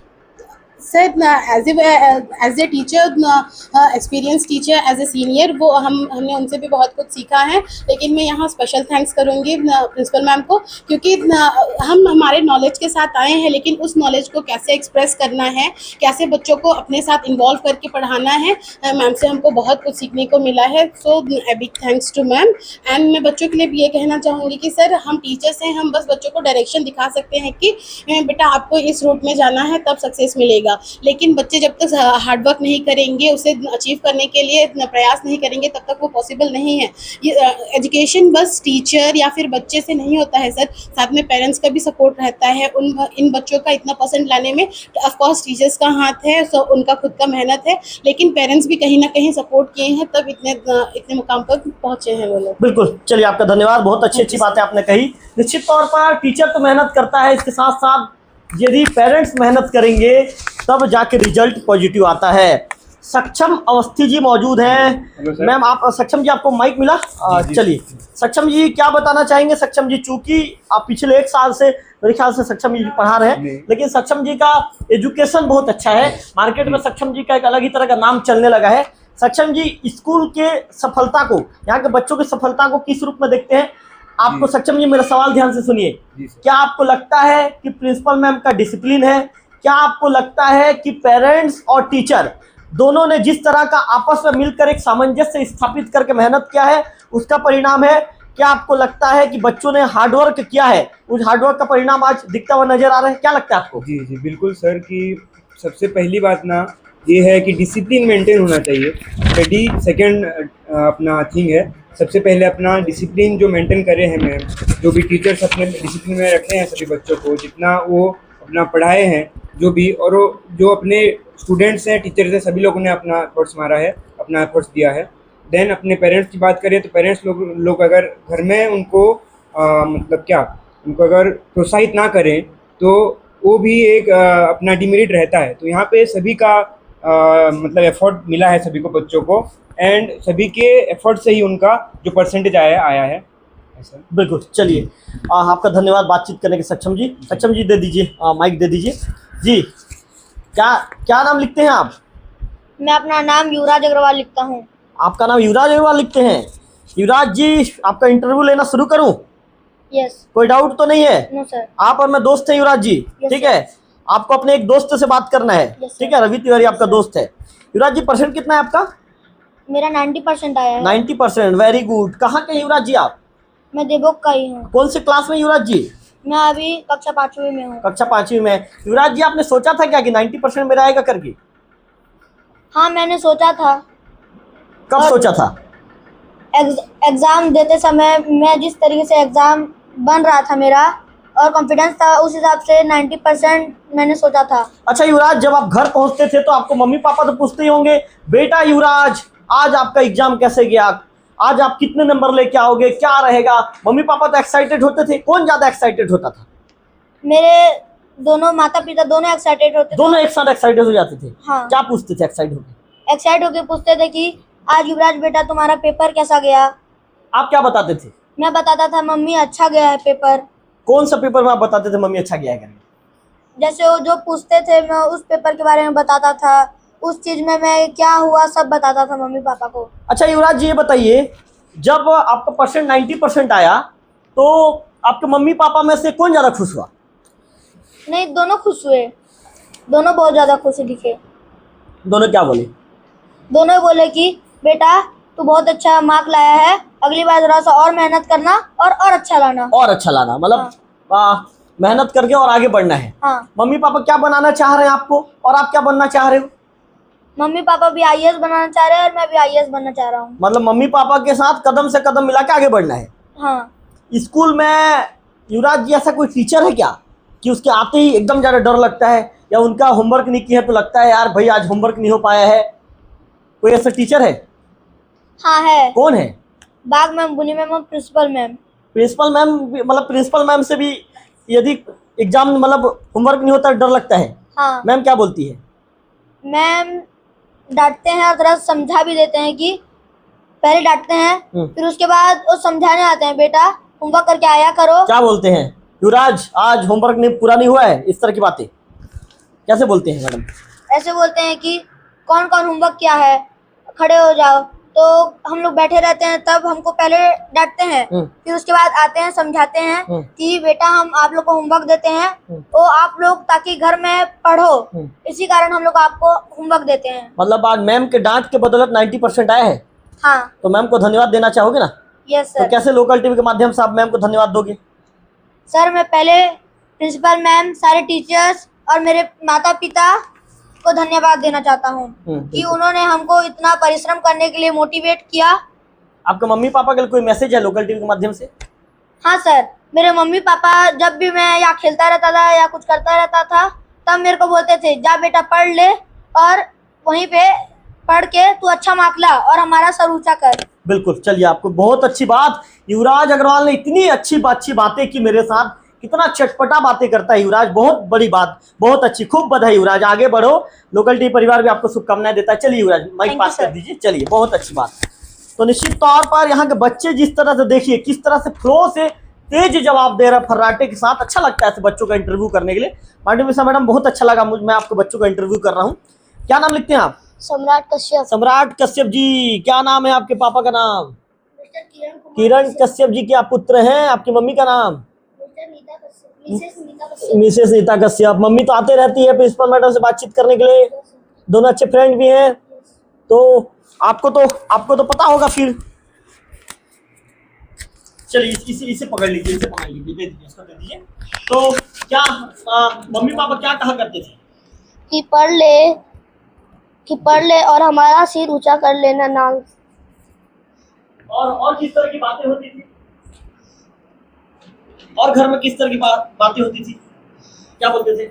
D: Sir as a teacher, experience teacher, as a senior, वो हमने उनसे भी बहुत कुछ सीखा है। लेकिन मैं यहाँ स्पेशल थैंक्स करूँगी प्रिंसिपल मैम को, क्योंकि हम हमारे नॉलेज के साथ आए हैं, लेकिन उस नॉलेज को कैसे एक्सप्रेस करना है, कैसे बच्चों को अपने साथ इन्वॉल्व करके पढ़ाना है, मैम से हमको बहुत कुछ सीखने को मिला है। So big thanks to ma'am. And मैं बच्चों के लिए भी ये कहना चाहूँगी कि सर, हम टीचर्स हैं, हम बस बच्चों को डायरेक्शन दिखा सकते हैं कि बेटा आपको इस रूट में जाना है, तब सक्सेस मिलेगा। लेकिन बच्चे जब तक हार्डवर्क नहीं करेंगे, उसे अचीव करने के लिए प्रयास नहीं करेंगे, तब तक वो पॉसिबल नहीं है। ये एजुकेशन बस टीचर या फिर बच्चे से नहीं होता है सर, साथ में पेरेंट्स का भी सपोर्ट रहता है। इन बच्चों का इतना परसेंट लाने में ऑफ कोर्स टीचर्स का हाथ है, सो उनका खुद का मेहनत है, लेकिन पेरेंट्स भी कहीं ना कहीं सपोर्ट किए हैं, तब इतने मुकाम पर पहुंचे हैं वो लोग।
A: बिल्कुल, चलिए आपका धन्यवाद। बहुत अच्छी बातें आपने कही। निश्चित तौर पर टीचर तो मेहनत करता है, इसके साथ साथ यदि पेरेंट्स मेहनत करेंगे तब जाके रिजल्ट पॉजिटिव आता है। सक्षम अवस्थी जी मौजूद हैं। मैम, आप सक्षम जी, आपको माइक मिला? चलिए, सक्षम जी क्या बताना चाहेंगे? सक्षम जी, चूंकि आप पिछले 1 साल से मेरे ख्याल से सक्षम जी पढ़ा रहे हैं, लेकिन सक्षम जी का एजुकेशन बहुत अच्छा है। मार्केट में सक्षम जी का एक अलग ही तरह का नाम चलने लगा है। सक्षम जी, स्कूल के सफलता को, यहाँ के बच्चों की सफलता को किस रूप में देखते हैं? आपको सक्षम जी, मेरा सवाल ध्यान से सुनिए। क्या आपको लगता है कि प्रिंसिपल मैम का डिसिप्लिन है? क्या आपको लगता है कि पेरेंट्स और टीचर दोनों ने जिस तरह का आपस में मिलकर एक सामंजस्य स्थापित करके मेहनत किया है, उसका परिणाम है? क्या आपको लगता है कि बच्चों ने हार्डवर्क किया है, उस हार्डवर्क का परिणाम आज दिखता हुआ नजर आ रहा है? क्या लगता है आपको?
I: जी बिल्कुल सर, कि सबसे पहली बात ना ये है कि डिसिप्लिन मेंटेन होना चाहिए। स्टडी सेकंड अपना थिंग है। सबसे पहले अपना डिसिप्लिन जो मेंटेन करे हैं मैम, जो भी टीचर्स अपने डिसिप्लिन में रखे हैं सभी बच्चों को, जितना वो अपना पढ़ाए हैं जो भी, और वो जो अपने स्टूडेंट्स हैं, टीचर्स हैं, सभी लोगों ने अपना एफर्ट्स मारा है, अपना एफर्ट्स दिया है। देन अपने पेरेंट्स की बात करें तो पेरेंट्स लोग अगर घर में उनको मतलब क्या, उनको अगर प्रोत्साहित ना करें तो वो भी एक अपना डिमेरिट रहता है। तो यहाँ पे सभी का मतलब एफर्ट मिला है सभी को, बच्चों को, एंड सभी के एफर्ट से ही उनका जो परसेंटेज आया है।
A: बिल्कुल, चलिए आपका धन्यवाद बातचीत करने के सक्षम जी। सक्षम जी, दे दीजिए माइक, दे दीजिए जी। क्या नाम लिखते हैं आप?
H: मैं अपना नाम युवराज अग्रवाल लिखता हूँ।
A: आपका नाम युवराज अग्रवाल लिखते हैं। युवराज जी, आपका इंटरव्यू लेना शुरू करूं?
H: यस।
A: कोई डाउट तो नहीं है?
H: No sir.
A: आप और मैं दोस्त हैं युवराज जी,
H: Yes,
A: ठीक है? आपको अपने एक दोस्त से बात करना है,
H: Yes,
A: ठीक है? रवि तिवारी आपका दोस्त है। युवराज जी, परसेंट कितना है आपका?
H: मेरा 90% आया है।
A: 90%, वेरी गुड। कहाँ के युवराज जी आप?
H: मैं देवोक का ही हूँ।
A: कौन से क्लास में युवराज जी?
H: मैं अभी कक्षा 5वीं में हूँ।
A: कक्षा 5वीं में। युवराज जी, आपने सोचा था क्या कि 90% मेरा आएगा करके?
H: हाँ, मैंने सोचा था।
A: कब सोचा था?
H: एग्ज़ाम देते समय मैं जिस तरीके से एग्ज़ाम बन रहा था मेरा और कॉन्फिडेंस था, उस हिसाब से 90% मैंने सोचा था।
A: अच्छा युवराज, जब आप घर पहुंचते थे तो आपको मम्मी पापा तो पूछते ही होंगे, बेटा युवराज आज आपका एग्जाम कैसे गया, आज आप कितने नंबर लेके आओगे, क्या रहेगा? मम्मी पापा तो एक्साइटेड होते थे। कौन ज्यादा एक्साइटेड होता था?
H: मेरे दोनों माता पिता दोनों एक्साइटेड होते थे।
A: दोनों एक साथ एक्साइटेड हो जाते थे?
H: हाँ।
A: क्या पूछते थे एक्साइटेड होकर?
H: एक्साइट होके पूछते थे कि आज युवराज बेटा तुम्हारा पेपर कैसा गया।
A: आप क्या बताते थे?
H: मैं बताता था मम्मी अच्छा गया है पेपर।
A: कौन सा पेपर में आप बताते थे मम्मी अच्छा गया है करके?
H: जैसे वो जो पूछते थे मैं उस पेपर के बारे में बताता था, उस चीज़ में मैं क्या हुआ सब बताता था मम्मी पापा को।
A: अच्छा युवराज जी, ये बताइए, जब आपका परसेंट 90% आया तो आपके मम्मी पापा में से कौन ज़्यादा खुश हुआ?
H: नहीं, दोनों खुश हुए, दोनों बहुत ज़्यादा खुश दिखे।
A: दोनों क्या बोले?
H: दोनों बोले कि बेटा तू बहुत अच्छा मार्क लाया है, अगली बार जरा सा और मेहनत करना और अच्छा लाना।
A: और अच्छा लाना मतलब मेहनत करके और आगे बढ़ना है।
H: हाँ।
A: मम्मी पापा क्या बनाना चाह रहे हैं आपको, और आप क्या बनना चाह रहे हो?
H: मम्मी पापा भी आईएएस बनाना चाह रहे हैं और मैं भी आईएएस बनना चाह रहा हूँ।
A: मतलब मम्मी पापा के साथ कदम से कदम मिला के आगे बढ़ना है।
H: हाँ।
A: स्कूल में युवराज जी ऐसा कोई टीचर है क्या कि उसके आते ही एकदम ज़्यादा डर लगता है, या उनका होमवर्क नहीं किया है तो लगता है यार भाई आज होमवर्क नहीं हो पाया है? कोई ऐसा टीचर है?
H: हाँ है।
A: कौन है?
H: बाग मैम, बुनी मैम और प्रिंसिपल मैम।
A: प्रिंसिपल मैम, मतलब प्रिंसिपल मैम से भी यदि एग्जाम मतलब होमवर्क नहीं होता डर लगता है?
H: हाँ।
A: मैम क्या बोलती है?
H: मैम डांटते हैं और थोड़ा समझा भी देते हैं कि पहले डांटते हैं फिर उसके बाद वो समझाने आते हैं, बेटा होमवर्क करके आया करो।
A: क्या बोलते हैं? युवराज आज होमवर्क नहीं पूरा नहीं हुआ है, इस तरह की बातें कैसे बोलते हैं मैडम?
H: ऐसे बोलते हैं कि कौन कौन होमवर्क किया है, खड़े हो जाओ। तो हम लोग बैठे रहते हैं, तब हमको पहले डांटते हैं, फिर उसके बाद आते हैं समझाते हैं कि बेटा हम आप लोग को होमवर्क देते हैं वो आप लोग ताकि घर में पढ़ो, इसी कारण हम लोग आपको होमवर्क देते हैं।
A: मतलब आज मैम के डांट के बदौलत 90% आए हैं।
H: हाँ।
A: तो मैम को धन्यवाद देना चाहोगे ना?
H: यस
A: तो
H: सर।
A: कैसे लोकल टीवी के माध्यम से आप मैम को धन्यवाद दोगे?
H: सर मैं पहले प्रिंसिपल मैम, सारे टीचर्स और मेरे माता पिता को धन्यवाद देना चाहता हूँ कि उन्होंने हमको इतना परिश्रम करने के लिए मोटिवेट किया।
A: आपके मम्मी पापा के लिए कोई मैसेज है लोकल टीवी के माध्यम से?
H: हाँ सर, मेरे मम्मी पापा जब भी मैं या खेलता रहता था या कुछ करता रहता था तब मेरे को बोलते थे जा बेटा पढ़ ले और वहीं पे पढ़ के तू अच्छा मार्क ला और हमारा सर ऊंचा कर।
A: बिल्कुल, चलिए आपको बहुत अच्छी बात, युवराज अग्रवाल ने इतनी अच्छी बातें की मेरे साथ, कितना चटपटा बातें करता है युवराज, बहुत बड़ी बात, बहुत अच्छी, खूब बधाई युवराज, आगे बढ़ो। लोकल टीवी परिवार भी आपको शुभकामनाएं देता है। चलिए युवराज माइक पास कर दीजिए। चलिए, बहुत अच्छी बात। तो निश्चित तौर पर यहाँ के बच्चे जिस तरह से देखिए किस तरह से फ्लो से तेज जवाब दे रहा है फर्राटे के साथ, अच्छा लगता है ऐसे बच्चों का इंटरव्यू करने के लिए। मांडवी मैडम बहुत अच्छा लगा मुझे, मैं आपको बच्चों का इंटरव्यू कर रहा हूँ। क्या नाम लिखते हैं आप?
H: सम्राट कश्यप।
A: सम्राट कश्यप जी, क्या नाम है आपके पापा का नाम? किरण कश्यप जी के आप पुत्र हैं। आपकी मम्मी का नाम? मिसेस नीता कश्यप। मम्मी तो आते रहती है प्रिंसिपल मैडम से बातचीत करने के लिए, दोनों अच्छे फ्रेंड भी हैं। तो आपको तो पता होगा फिर। चलिए इसे पकड़ लीजिए, इसे पकड़ लीजिए, दे दीजिए, इसको दे दीजिए। तो क्या मम्मी पापा क्या कहा करते थे?
H: कि पढ़ ले और हमारा सिर ऊंचा कर लेना नाम।
A: और किस तरह की बातें होती थी? और घर में किस तरह की बातें होती थी? क्या बोलते थे?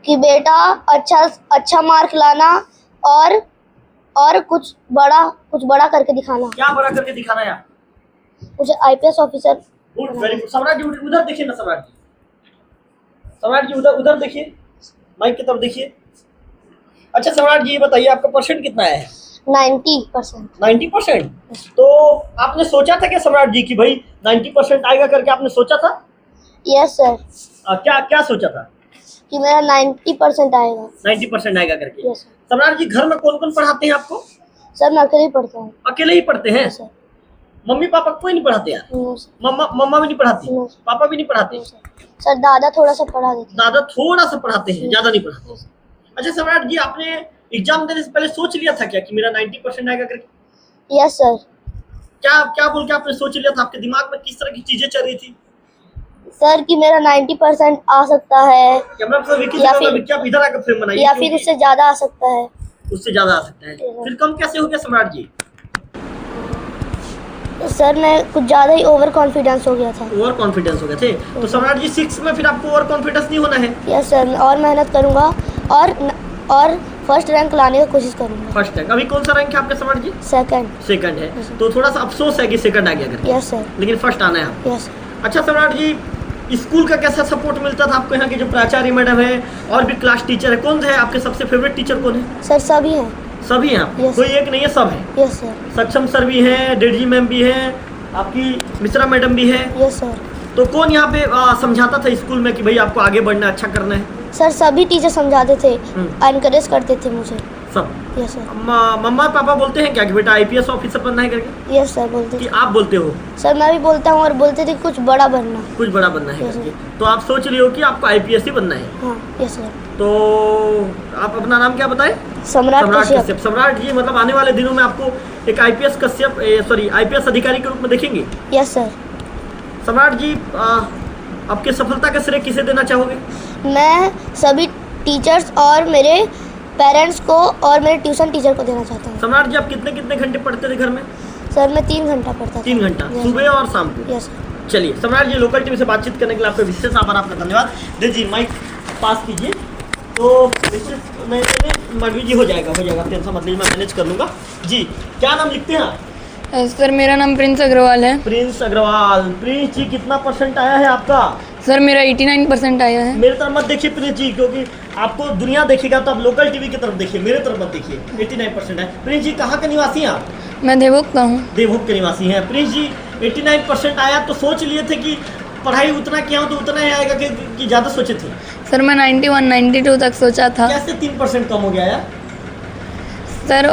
H: कि बेटा अच्छा मार्क लाना और कुछ बड़ा करके दिखाना।
A: क्या बड़ा करके दिखाना यार?
H: मुझे IPS officer.
A: Good, very good. सम्राट जी उधर देखिए ना, सम्राट जी उधर देखिए, माइक की तरफ देखिए। अच्छा सम्राट जी ये बताइए आपका परसेंट कितना है?
H: 90%।
A: 90%? तो आपने सोचा था क्या सम्राट जी कि भाई 90% आएगा करके आपने सोचा था?
H: Yes sir.
A: क्या सोचा था?
H: कि मेरा 90% आएगा।
A: 90% आएगा करके।
H: Yes sir.
A: सम्राट जी घर में कौन कौन पढ़ाते हैं आपको?
F: सर मैं अकेले ही पढ़ता हूँ।
A: अकेले ही पढ़ते हैं?
F: सर
A: मम्मी पापा कोई नहीं पढ़ाते यार?
F: No sir.
A: मम्मा भी नहीं पढ़ाती?
F: No sir.
A: पापा भी नहीं पढ़ाते?
F: सर दादा थोड़ा सा पढ़ा देते
A: दादा थोड़ा सा पढ़ाते हैं, ज्यादा नहीं पढ़ाते। अच्छा सम्राट जी, आपने एग्जाम देने से पहले सोच लिया था क्या कि मेरा 90% आएगा करके?
F: हैं। Yes sir.
A: क्या क्या बोल के आपने सोच लिया था? आपके दिमाग में किस तरह की चीजें चल रही थी?
F: सर कि मेरा 90% आ सकता है
A: कैमरा पर विकी
F: या
A: से
F: फिर-
A: विकी आप इधर आकर फ्रेम बनाइए,
F: या फिर उससे ज्यादा आ सकता है।
A: उससे ज्यादा आ सकता है। फिर कम कैसे हो गया सम्राट जी?
F: सर मैं कुछ ज्यादा ही ओवर कॉन्फिडेंस हो गया था।
A: ओवर कॉन्फिडेंस हो गए थे? तो सम्राट जी 6 में फिर आपको ओवर कॉन्फिडेंस नहीं होना है।
F: यस सर, मैं और मेहनत करूंगा और फर्स्ट रैंक लाने की कोशिश करूंगा।
A: First rank. अभी कौन सा रैंक है आपका सम्राट जी?
F: सेकंड।
A: सेकंड है, तो थोड़ा सा अफसोस है कि सेकंड आ गया करके,
F: यस सर।
A: लेकिन फर्स्ट आना है आपको।
F: यस।
A: अच्छा सम्राट जी, स्कूल का कैसा सपोर्ट मिलता था आपको? यहाँ के जो प्राचार्य मैडम है और भी क्लास टीचर है, कौन है आपके सबसे फेवरेट टीचर? कौन है?
F: सर सभी हैं।
A: सभी हैं आप?
F: Yes.
A: कोई एक नहीं है, सब है?
F: Yes sir.
A: सक्षम सर भी हैं, डेडजी मैम भी हैं, आपकी मिश्रा मैडम भी है।
F: Yes sir.
A: तो कौन यहाँ पे समझाता था स्कूल में कि भाई आपको आगे बढ़ना है, अच्छा करना है?
F: सर सभी टीचर समझाते थे, एनकरेज करते थे मुझे।
A: सब?
F: Yes sir.
A: मम्मा पापा बोलते हैं क्या कि बेटा आईपीएस ऑफिसर बनना है करके?
F: यस सर बोलते
A: कि
F: थे।
A: आप बोलते हो?
F: सर मैं भी बोलता हूँ और बोलते थे कुछ बड़ा बनना।
A: कुछ बड़ा बनना है
F: Yes,
A: करके। तो आप सोच रही हो कि आपको आईपीएस ही बनना है?
F: हाँ यस सर।
A: तो आप अपना नाम क्या बताएं?
F: सम्राट कश्यप।
A: कश्यप। सम्राट जी, मतलब आने वाले दिनों में आपको एक आईपीएस कश्यप आईपीएस अधिकारी के रूप में देखेंगे?
F: Yes sir.
A: सम्राट जी, आपकी सफलता का श्रेय किसे देना चाहोगे?
F: मैं सभी टीचर्स और मेरे पेरेंट्स को और मेरे ट्यूशन टीचर को देना चाहता हूँ।
A: सम्राट जी, आप कितने कितने घंटे पढ़ते थे घर में?
F: सर मैं 3 घंटा पढ़ता था।
A: 3 घंटा,
F: Yes.
A: सुबह और शाम को?
F: यस।
A: चलिए सम्राट जी, लोकल टीवी से बातचीत करने के लिए आपका विशेष आभार, आपका धन्यवाद। जी माइक पास कीजिए। तो मडवी जी हो जाएगा, टेंशन मत लीजिए, मैं मैनेज कर लूँगा। जी क्या नाम लिखते हैं आप?
C: सर मेरा नाम प्रिंस अग्रवाल है।
A: प्रिंस अग्रवाल। प्रिंस जी, कितना परसेंट आया है आपका?
C: सर मेरा 89% आया है।
A: मेरे तरफ मत देखिए प्रिंस जी, क्योंकि आपको दुनिया देखेगा तो आप लोकल टीवी की तरफ देखिए, मेरे तरफ मत देखिए। 89% है। प्रिंस जी कहाँ के निवासी हैं आप?
C: मैं देवोक का हूँ।
A: देवभोग के निवासी हैं। प्रिंस जी 89% आया, तो सोच लिए थे कि पढ़ाई उतना किया हो तो उतना ही आएगा कि ज़्यादा सोचे थे?
C: सर मैं 91, 92 तक सोचा था।
A: कैसे 3% कम हो गया यार?
C: सर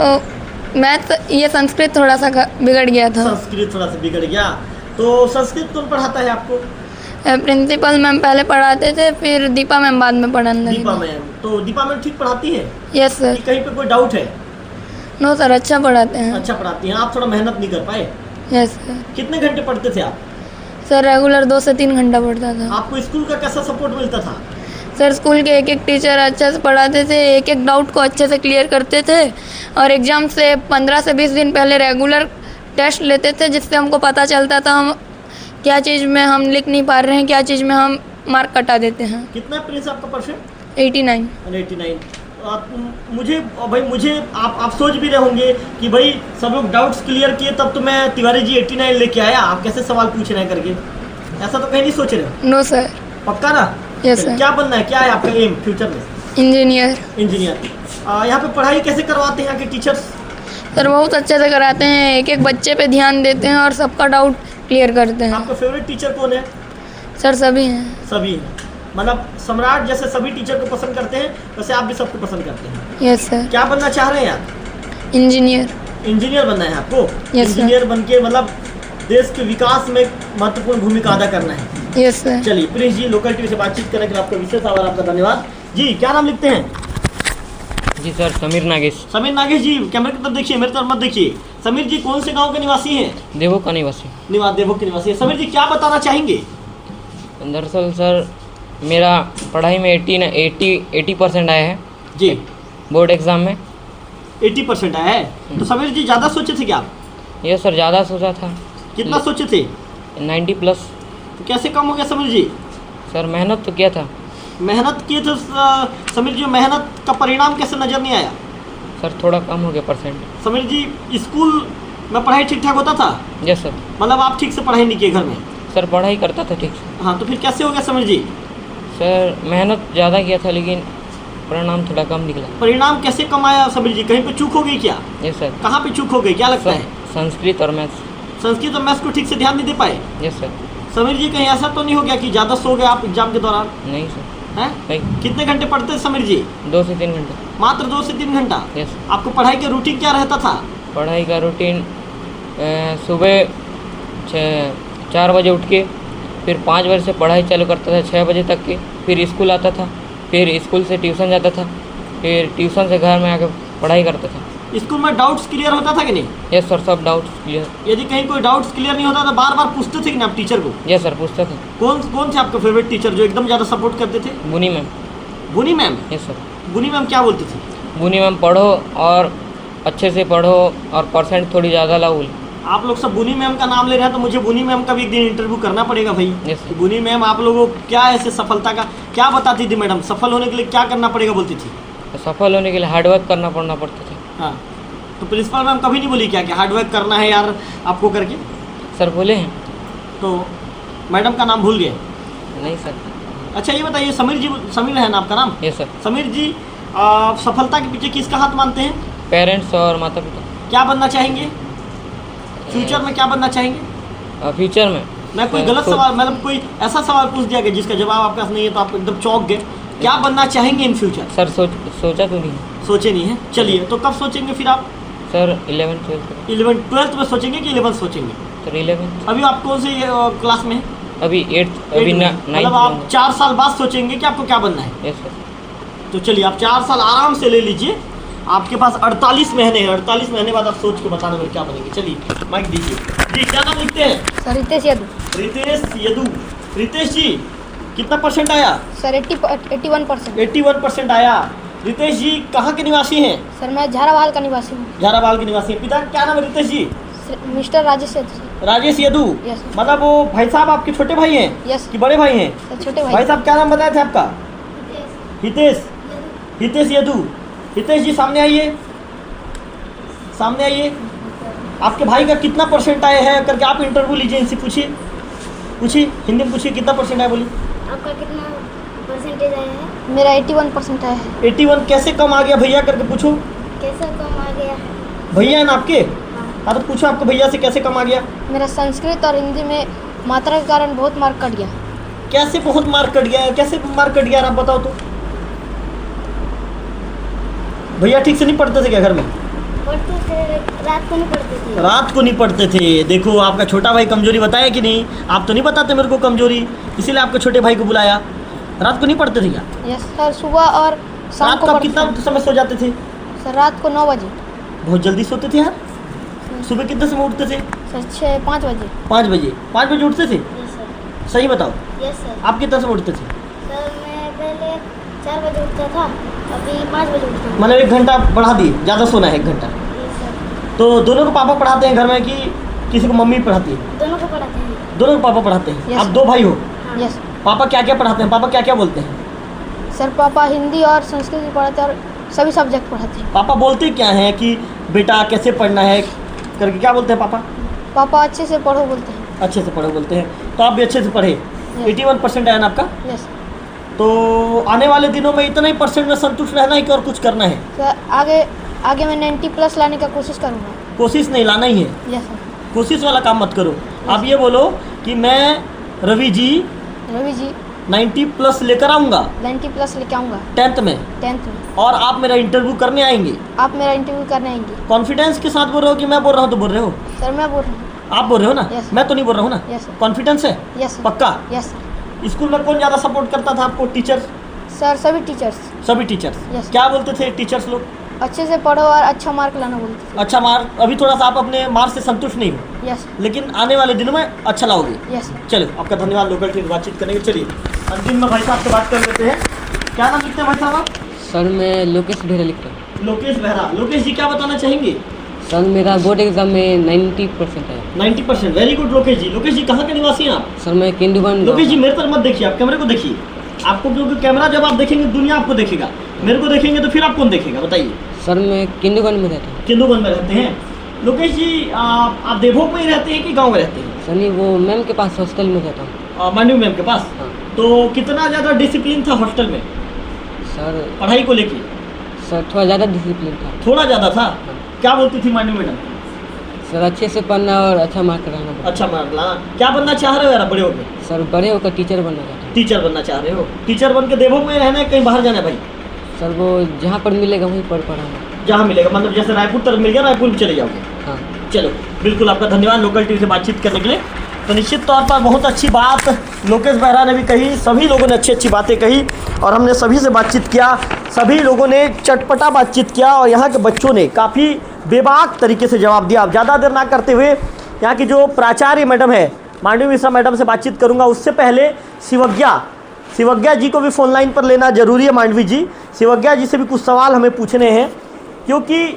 C: मैथ ये संस्कृत थोड़ा सा बिगड़ गया था।
A: संस्कृत थोड़ा सा बिगड़ गया। तो संस्कृत कौन पढ़ाता है आपको?
C: प्रिंसिपल मैम पहले पढ़ाते थे, फिर दीपा मैम बाद में पढ़ाने लगी।
A: दीपा मैम। तो दीपा मैम ठीक पढ़ाती है?
C: Yes sir.
A: कि कहीं पे कोई डाउट है?
C: नो सर, अच्छा पढ़ाते हैं।
A: अच्छा पढ़ाती हैं। आप थोड़ा मेहनत नहीं कर पाए?
C: Yes sir.
A: कितने घंटे पढ़ते थे आप?
C: सर रेगुलर 2 से 3 घंटा पढ़ता था।
A: आपको स्कूल का कैसा सपोर्ट मिलता था?
C: सर स्कूल के एक टीचर अच्छे से पढ़ाते थे, एक डाउट को अच्छे से क्लियर करते थे, और एग्ज़ाम से 15 से 20 दिन पहले रेगुलर टेस्ट लेते थे, जिससे हमको पता चलता था हम क्या चीज़ में हम लिख नहीं पा रहे हैं, क्या चीज़ में हम मार्क कटा देते हैं।
A: कितना प्रिंस आपका परसेंट?
C: 89।
A: 89। मुझे आप सोच भी रहे होंगे कि भाई सब लोग डाउट्स क्लियर किए तब तो मैं तिवारी जी 89 लेके आया, आप कैसे सवाल पूछ रहे हैं करके, ऐसा तो कहीं नहीं सोच रहे?
C: No sir.
A: पक्का ना?
C: Yes sir.
A: क्या बनना है, क्या है आपका एम फ्यूचर में?
C: इंजीनियर।
A: इंजीनियर। यहाँ पे पढ़ाई कैसे करवाते हैं यहाँ के टीचर्स?
C: सर बहुत अच्छे से कराते हैं, एक एक बच्चे पे ध्यान देते हैं और सबका डाउट क्लियर करते हैं।
A: आपका फेवरेट टीचर कौन है?
C: सर सभी हैं।
A: सभी हैं। मतलब सम्राट जैसे सभी टीचर को पसंद करते हैं, वैसे आप भी सबको पसंद करते हैं?
C: Yes sir.
A: क्या बनना चाह रहे हैं आप?
C: इंजीनियर।
A: इंजीनियर बनना है आपको?
C: Yes, sir.
A: इंजीनियर बन के मतलब देश के विकास में महत्वपूर्ण भूमिका अदा करना है।
C: Yes sir.
A: चलिए प्रिंस जी, लोकल टीवी से बातचीत करने के लिए आपका विशेष आभार, आपका धन्यवाद। जी क्या नाम लिखते हैं?
J: जी सर, समीर नागेश।
A: समीर नागेश जी, कैमरे की तरफ देखिए, मेरी तरफ मत देखिए। समीर जी कौन से गांव के निवासी हैं?
J: देवोक का निवासी।
A: देवभोग के निवासी है। समीर जी क्या बताना चाहेंगे?
J: दरअसल सर मेरा पढ़ाई में 80% आया है
A: जी।
J: बोर्ड एग्ज़ाम में
A: 80% आया है। तो समीर जी ज़्यादा सोचे थे क्या आप?
J: ये सर ज़्यादा सोचा था।
A: कितना सोचे थे?
J: 90+।
A: तो कैसे कम हो गया समीर जी?
J: सर मेहनत तो किया था।
A: मेहनत किए थे समीर जी, मेहनत का परिणाम कैसे नज़र नहीं आया?
J: सर थोड़ा कम हो गया परसेंट।
A: समीर जी स्कूल में पढ़ाई ठीक ठाक होता था?
J: Yes sir.
A: मतलब आप ठीक से पढ़ाई नहीं किए घर में?
J: सर पढ़ाई करता था ठीक से।
A: हाँ, तो फिर कैसे हो गया समीर जी?
J: सर मेहनत ज़्यादा किया था लेकिन परिणाम थोड़ा कम निकला।
A: परिणाम कैसे कम आया समीर जी? कहीं पे चूक हो गई क्या?
J: Yes sir.
A: कहाँ पे चूक हो गई, क्या लगता है?
J: संस्कृत और मैथ्स।
A: संस्कृत और मैथ्स को ठीक से ध्यान नहीं दे पाए?
J: Yes sir.
A: समीर जी कहीं ऐसा तो नहीं हो गया कि ज़्यादा सो गए आप एग्जाम के दौरान?
J: नहीं सर।
A: हैं?
J: नहीं।
A: कितने घंटे पढ़ते थे समीर जी?
J: 2 से 3 घंटे।
A: मात्र 2 से 3 घंटा।
J: यस।
A: आपको पढ़ाई का रूटीन क्या रहता था?
J: पढ़ाई का रूटीन सुबह 4 बजे उठ के फिर 5 बजे से पढ़ाई चालू करता था 6 बजे तक के, फिर स्कूल आता था, फिर स्कूल से ट्यूशन जाता था, फिर ट्यूशन से घर में आकर पढ़ाई करता था।
A: स्कूल में डाउट्स क्लियर होता था कि नहीं?
J: यस सर, सब डाउट्स क्लियर।
A: यदि कहीं कोई डाउट्स क्लियर नहीं होता तो बार बार पूछते थे कि नहीं आप टीचर को?
J: यस सर, पूछता था।
A: कौन थे आपके फेवरेट टीचर जो एकदम ज़्यादा सपोर्ट करते थे?
J: बुनी मैम।
A: बुनी मैम?
J: Yes sir.
A: बुनी मैम क्या बोलती थी?
J: बुनी मैम पढ़ो और अच्छे से पढ़ो और परसेंट थोड़ी ज़्यादा लाओ।
A: आप लोग सब बुनी मैम का नाम ले रहे हैं तो मुझे बुनी मैम का भी एक दिन इंटरव्यू करना पड़ेगा भाई।
J: यस
A: कि बुनी मैम आप लोगों को क्या ऐसे सफलता का क्या बताती थी? मैडम सफल होने के लिए क्या करना पड़ेगा बोलती थी?
J: सफल होने के लिए हार्डवर्क करना पड़ता था।
A: हाँ, तो प्रिंसिपल मैम कभी नहीं बोली क्या कि हार्डवर्क करना है यार आपको करके?
J: सर बोले हैं।
A: तो मैडम का नाम भूल गए?
J: नहीं सर।
A: अच्छा ये बताइए, समीर है ना आपका नाम?
J: Yes sir.
A: समीर जी, सफलता के पीछे किसका हाथ मानते हैं?
J: पेरेंट्स और माता पिता।
A: क्या बनना चाहेंगे फ्यूचर में? क्या बनना चाहेंगे
J: फ्यूचर में?
A: मैं कोई गलत सवाल, मतलब कोई ऐसा सवाल पूछ दिया गया जिसका जवाब आपके पास नहीं है तो आप एकदम चौंक गए। क्या बनना चाहेंगे इन फ्यूचर?
J: सर सोचा तो नहीं।
A: सोचे नहीं है? चलिए, तो कब सोचेंगे फिर आप?
J: सर 11 12।
A: 11 12th में सोचेंगे कि 11th सोचेंगे?
J: सर 11।
A: अभी आप कौन से क्लास में हैं?
J: अभी 8th। अभी 9th।
A: मतलब आप 4 साल बाद सोचेंगे कि आपको क्या बनना है?
J: Yes sir.
A: तो चलिए, आप 4 साल आराम से ले लीजिए, आपके पास 48 महीने हैं। 48 महीने बाद आप सोच के बताना मेरे क्या बनेंगे। चलिए माइक दीजिए जी। क्या नाम लिखते हैं?
B: सर रितेश यादव।
A: रितेश यदू। रितेश जी, कितना परसेंट आया?
B: सर 81%।
A: 81% आया। रितेश जी कहाँ के निवासी हैं?
B: सर मैं झारावाल का निवासी हूँ।
A: झारावाल के निवासी हैं। पिता का क्या नाम है रितेश जी?
B: मिस्टर राजेश यादव।
A: राजेश यदू।
B: यस।
A: मतलब वो भाई साहब आपके छोटे भाई हैं?
B: यस।
A: कि बड़े भाई हैं?
B: सर छोटे
A: भाई
B: भाई।
A: साहब क्या नाम बताए थे आपका? हितेश। हितेश यदू। हितेश जी सामने आइए, सामने आइए। आपके भाई का कितना परसेंट आया है करके आप इंटरव्यू लीजिए, इनसे पूछिए, हिंदी में पूछिए कितना परसेंट आया। बोलिए
F: आपका कितना परसेंटेज आया है?
B: मेरा 81% आया है।
A: 81 कैसे कम आ गया भैया करके पूछो।
F: कैसा कम आ गया?
A: भैया है ना आपके? हाँ, तो पूछो आपके भैया से कैसे कम आ गया।
B: मेरा संस्कृत और हिंदी में मात्रा के कारण बहुत मार्क कट गया।
A: कैसे बहुत मार्क कट गया? कैसे मार्क कट गया आप बताओ तो। भैया ठीक से नहीं पढ़ते थे क्या घर में?
F: पढ़ते थे, रात को नहीं पढ़ते थे।
A: रात को नहीं पढ़ते थे। देखो आपका छोटा भाई कमजोरी बताया कि नहीं? आप तो नहीं बताते मेरे को कमजोरी, इसीलिए आपके छोटे भाई को बुलाया। रात को नहीं पढ़ते थे क्या?
B: यस सर, सुबह और शाम
A: रात
B: को
A: को आप
B: पढ़ते
A: कितना
B: थे।
A: समय सो जाते थे?
B: सर रात को 9 बजे।
A: बहुत जल्दी सोते थे यार। सुबह कितने समय उठते थे?
B: सर 5 बजे।
A: 5 बजे। 5 बजे उठते थे?
F: Yes sir.
A: सही बताओ,
F: यस सर।
A: आप कितने समय उठते थे?
F: सर मैं पहले 4 बजे उठता था, अभी 5 बजे उठता हूँ।
A: मतलब 1 घंटा बढ़ा दिए, ज़्यादा सोना है 1 घंटा।
F: Yes sir.
A: तो दोनों को पापा पढ़ाते हैं घर में कि किसी को मम्मी पढ़ाती है?
F: दोनों को पढ़ाते हैं।
A: दोनों को पापा पढ़ाते हैं।
B: Yes.
A: आप 2 भाई हो?
B: यस
A: पापा क्या क्या पढ़ाते हैं? पापा क्या क्या बोलते हैं?
B: सर, पापा हिंदी और संस्कृत पढ़ाते हैं और सभी सब्जेक्ट पढ़ाते हैं।
A: पापा बोलते क्या हैं कि बेटा कैसे पढ़ना है करके, क्या बोलते हैं पापा?
B: पापा अच्छे से पढ़ो बोलते हैं।
A: अच्छे से पढ़ो बोलते हैं। तो आप भी अच्छे से पढ़े। 81% आया ना आपका?
B: यस।
A: तो आने वाले दिनों में इतना ही परसेंट में संतुष्ट रहना है कि और कुछ करना है?
B: सर आगे मैं 90+ लाने का कोशिश करूँगा।
A: कोशिश नहीं, लाना ही है।
B: Yes sir.
A: कोशिश वाला काम मत करो। आप ये बोलो कि मैं रवि जी 90+ लेकर आऊँगा
B: 90+ लेके आऊँगा
A: 10th में,
B: 10th में।
A: और आप मेरा इंटरव्यू करने आएंगे।
B: आप मेरा इंटरव्यू करने आएंगे।
A: कॉन्फिडेंस के साथ बोल रहे हो कि मैं बोल रहा हूँ तो बोल रहे हो?
B: सर मैं बोल रहा हूँ।
A: आप बोल रहे हो ना?
B: Yes.
A: मैं तो नहीं बोल रहा हूँ ना?
B: Yes, sir.
A: कॉन्फिडेंस है?
B: Yes sir.
A: पक्का?
B: Yes sir.
A: स्कूल में कौन ज़्यादा सपोर्ट करता था आपको? टीचर्स?
B: सर सभी टीचर्स।
A: सभी टीचर्स?
B: Yes.
A: क्या बोलते थे टीचर्स लोग?
B: अच्छे से पढ़ो और अच्छा मार्क लाना बोलते थे।
A: अच्छा मार्क। अभी थोड़ा सा आप अपने मार्क्स से संतुष्ट नहीं हो,
B: यस
A: लेकिन आने वाले दिनों में अच्छा लाओगे।
B: यस।
A: चलो, आपका धन्यवाद। लोकल टीम बातचीत करेंगे। चलिए अंतिम में भाई साहब से बात कर लेते हैं। क्या नाम लिखते हैं भाई साहब आप?
J: सर मैं लोकेश बेहरा लिखता हूँ।
A: लोकेश बेहरा। लोकेश जी क्या बताना चाहेंगे?
J: सर मेरा बोर्ड एग्जाम में 90% आया।
A: 90%। वेरी गुड लोकेश जी। लोकेश जी कहाँ के निवासी हैं आप?
J: सर मैं किंडुबन।
A: लोकेश जी मेरे तरफ मत देखिए, आप कैमरे को देखिए। आपको क्योंकि कैमरा जब आप देखेंगे दुनिया आपको देखेगा, मेरे को देखेंगे तो फिर आप कौन देखेगा बताइए?
J: सर मैं किंडुबन में रहता हूँ।
A: किंदुबन में रहते हैं। लोकेश जी आप देवभोग में ही रहते हैं कि गाँव में रहते हैं?
J: सर नहीं, वो मैम के पास हॉस्टल में रहता हूँ।
A: मांडवी मैम के पास?
J: हाँ।
A: तो कितना ज़्यादा डिसिप्लिन था हॉस्टल में
J: सर
A: पढ़ाई को लेके?
J: थोड़ा ज़्यादा डिसिप्लिन था।
A: थोड़ा ज़्यादा था? क्या बोलती थी मांडवी मैडम?
K: सर अच्छे से पढ़ना और अच्छा मार्क लाना पड़ता
A: अच्छा मार्क लाना। क्या बनना चाह रहे हो यार बड़े होकर?
K: है। सर बड़े होकर टीचर बनना चाहता हूँ।
A: टीचर बनना चाह रहे हो? टीचर बन के देवों में रहना है, कहीं बाहर जाना है भाई?
K: सर वो जहाँ पर मिलेगा वहीं पर पढ़ाना।
A: जहाँ मिलेगा, मतलब जैसे रायपुर तरफ मिल गया रायपुर में चले जाओगे?
K: हाँ।
A: चलो बिल्कुल, आपका धन्यवाद लोकल टीवी से बातचीत करने के लिए। तो निश्चित तौर पर बहुत अच्छी बात लोकेश बेहरा ने भी कही, सभी लोगों ने अच्छी अच्छी बातें कही और हमने सभी से बातचीत किया, सभी लोगों ने चटपटा बातचीत किया और यहाँ के बच्चों ने काफ़ी बेबाक तरीके से जवाब दिया। अब ज़्यादा देर ना करते हुए यहाँ की जो प्राचार्य मैडम है मांडवी मिश्रा मैडम से बातचीत करूँगा। उससे पहले शिवज्ञा जी को भी फ़ोन लाइन पर लेना ज़रूरी है। मांडवी जी, शिवज्ञा जी से भी कुछ सवाल हमें पूछने हैं, क्योंकि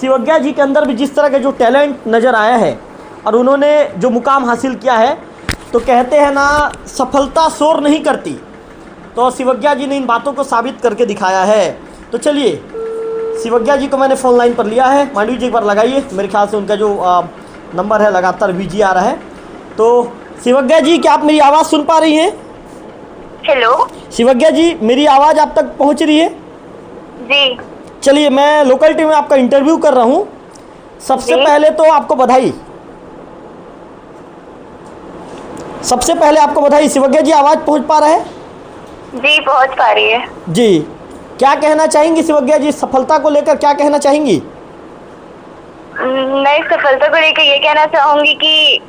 A: शिवज्ञा जी के अंदर भी जिस तरह का जो टैलेंट नज़र आया है और उन्होंने जो मुकाम हासिल किया है, तो कहते हैं ना सफलता शोर नहीं करती, तो शिवज्ञा जी ने इन बातों को साबित करके दिखाया है। तो चलिए शिवज्ञा जी को मैंने फ़ोन लाइन पर लिया है। मांडवी जी एक बार लगाइए, मेरे ख्याल से उनका जो नंबर है लगातार बिजी आ रहा है। तो शिवज्ञा जी, क्या आप मेरी आवाज़ सुन पा रही हैं?
L: हेलो
A: शिवज्ञा जी, मेरी आवाज़ आप तक पहुंच रही है?
L: जी।
A: चलिए, मैं लोकल टीवी में आपका इंटरव्यू कर रहा हूं। सबसे पहले तो आपको बधाई। सबसे पहले आपको बधाई। शिवज्ञा जी, आवाज़ पहुंच पा रहा है?
L: जी पहुंच पा रही है।
A: जी, क्या कहना चाहेंगी शिवज्ञा जी, सफलता को लेकर क्या कहना चाहेंगी?
L: मैं सफलता को लेकर ये कहना चाहूंगी कि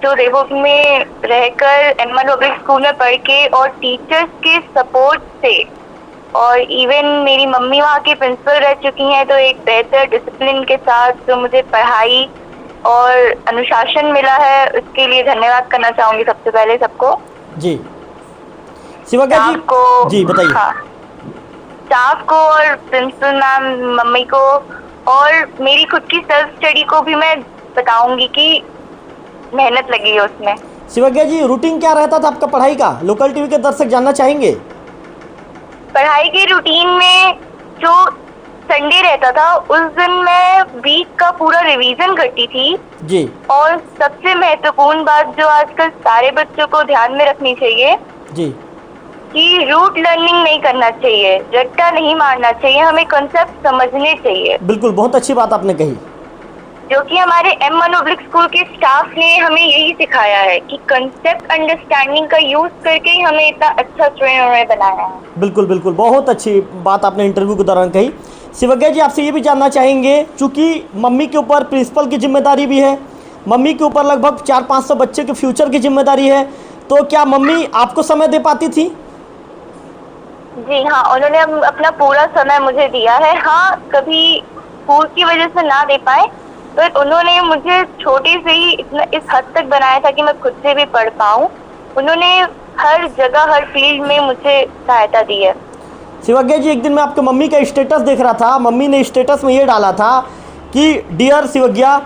L: जो देवोग में रहकर एम.एन. पब्लिक स्कूल में पढ़ के और टीचर्स के सपोर्ट से और इवन मेरी मम्मी वहाँ की प्रिंसिपल रह चुकी हैं, तो एक बेहतर डिसिप्लिन के साथ जो मुझे पढ़ाई और अनुशासन मिला है, उसके लिए धन्यवाद करना चाहूंगी सबसे पहले सबको।
A: जी शिवज्ञा जी
L: को,
A: जी बताइए।
L: हाँ, स्टाफ को और प्रिंसिपल मैम, मम्मी को और मेरी खुद की सेल्फ स्टडी को भी मैं बताऊंगी कि मेहनत लगी है उसमें।
A: शिवज्ञा जी, रूटीन क्या रहता था आपका पढ़ाई का? लोकल टीवी के दर्शक जानना चाहेंगे।
L: पढ़ाई के रूटीन में जो संडे रहता था उस दिन मैं वीक का पूरा रिवीजन करती थी
A: जी।
L: और सबसे महत्वपूर्ण बात जो आजकल सारे बच्चों को ध्यान में रखनी चाहिए
A: जी,
L: कि रूट लर्निंग नहीं करना चाहिए, रट्टा नहीं मारना चाहिए, हमें कॉन्सेप्ट समझने चाहिए।
A: बिल्कुल, बहुत अच्छी बात आपने कही।
L: जो कि हमारे एम.एन. पब्लिक स्कूल के स्टाफ ने हमें यही सिखाया है कि कंसेप्ट अंडरस्टैंडिंग का यूज करके ही हमें इतना अच्छा स्टूडेंट उन्होंने बनाया है।
A: बिल्कुल बिल्कुल, बहुत अच्छी बात आपने इंटरव्यू के दौरान कही। शिवज्ञा जी, आपसे ये भी जानना चाहेंगे, चूँकि मम्मी के ऊपर प्रिंसिपल की जिम्मेदारी भी है, मम्मी के ऊपर लगभग 400-500 बच्चे के फ्यूचर की जिम्मेदारी है, तो क्या मम्मी आपको समय दे पाती थी?
L: जी हाँ, उन्होंने अपना पूरा समय मुझे दिया है। हाँ, कभी स्कूल की वजह से ना दे पाए, तो उन्होंने मुझे छोटे से ही इतना इस हद तक बनाया था कि मैं खुद से भी पढ़ पाऊँ। उन्होंने हर जगह, हर फील्ड में मुझे सहायता दी है।
A: शिवज्ञा जी, एक दिन मैं आपके मम्मी का स्टेटस देख रहा था, मम्मी ने स्टेटस में ये डाला था कि डियर शिवज्ञा,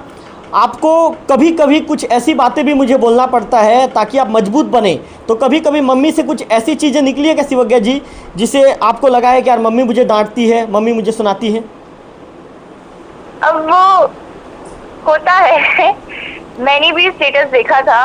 A: आपको कभी कभी कुछ ऐसी बातें भी मुझे बोलना पड़ता है ताकि आप मजबूत बने। तो कभी कभी मम्मी से कुछ ऐसी चीज़ें निकली है क्या शिवज्ञा जी, जिसे आपको लगा है कि यार मम्मी मुझे डांटती है, मम्मी मुझे सुनाती है?
L: अब वो होता है, मैंने भी स्टेटस देखा था।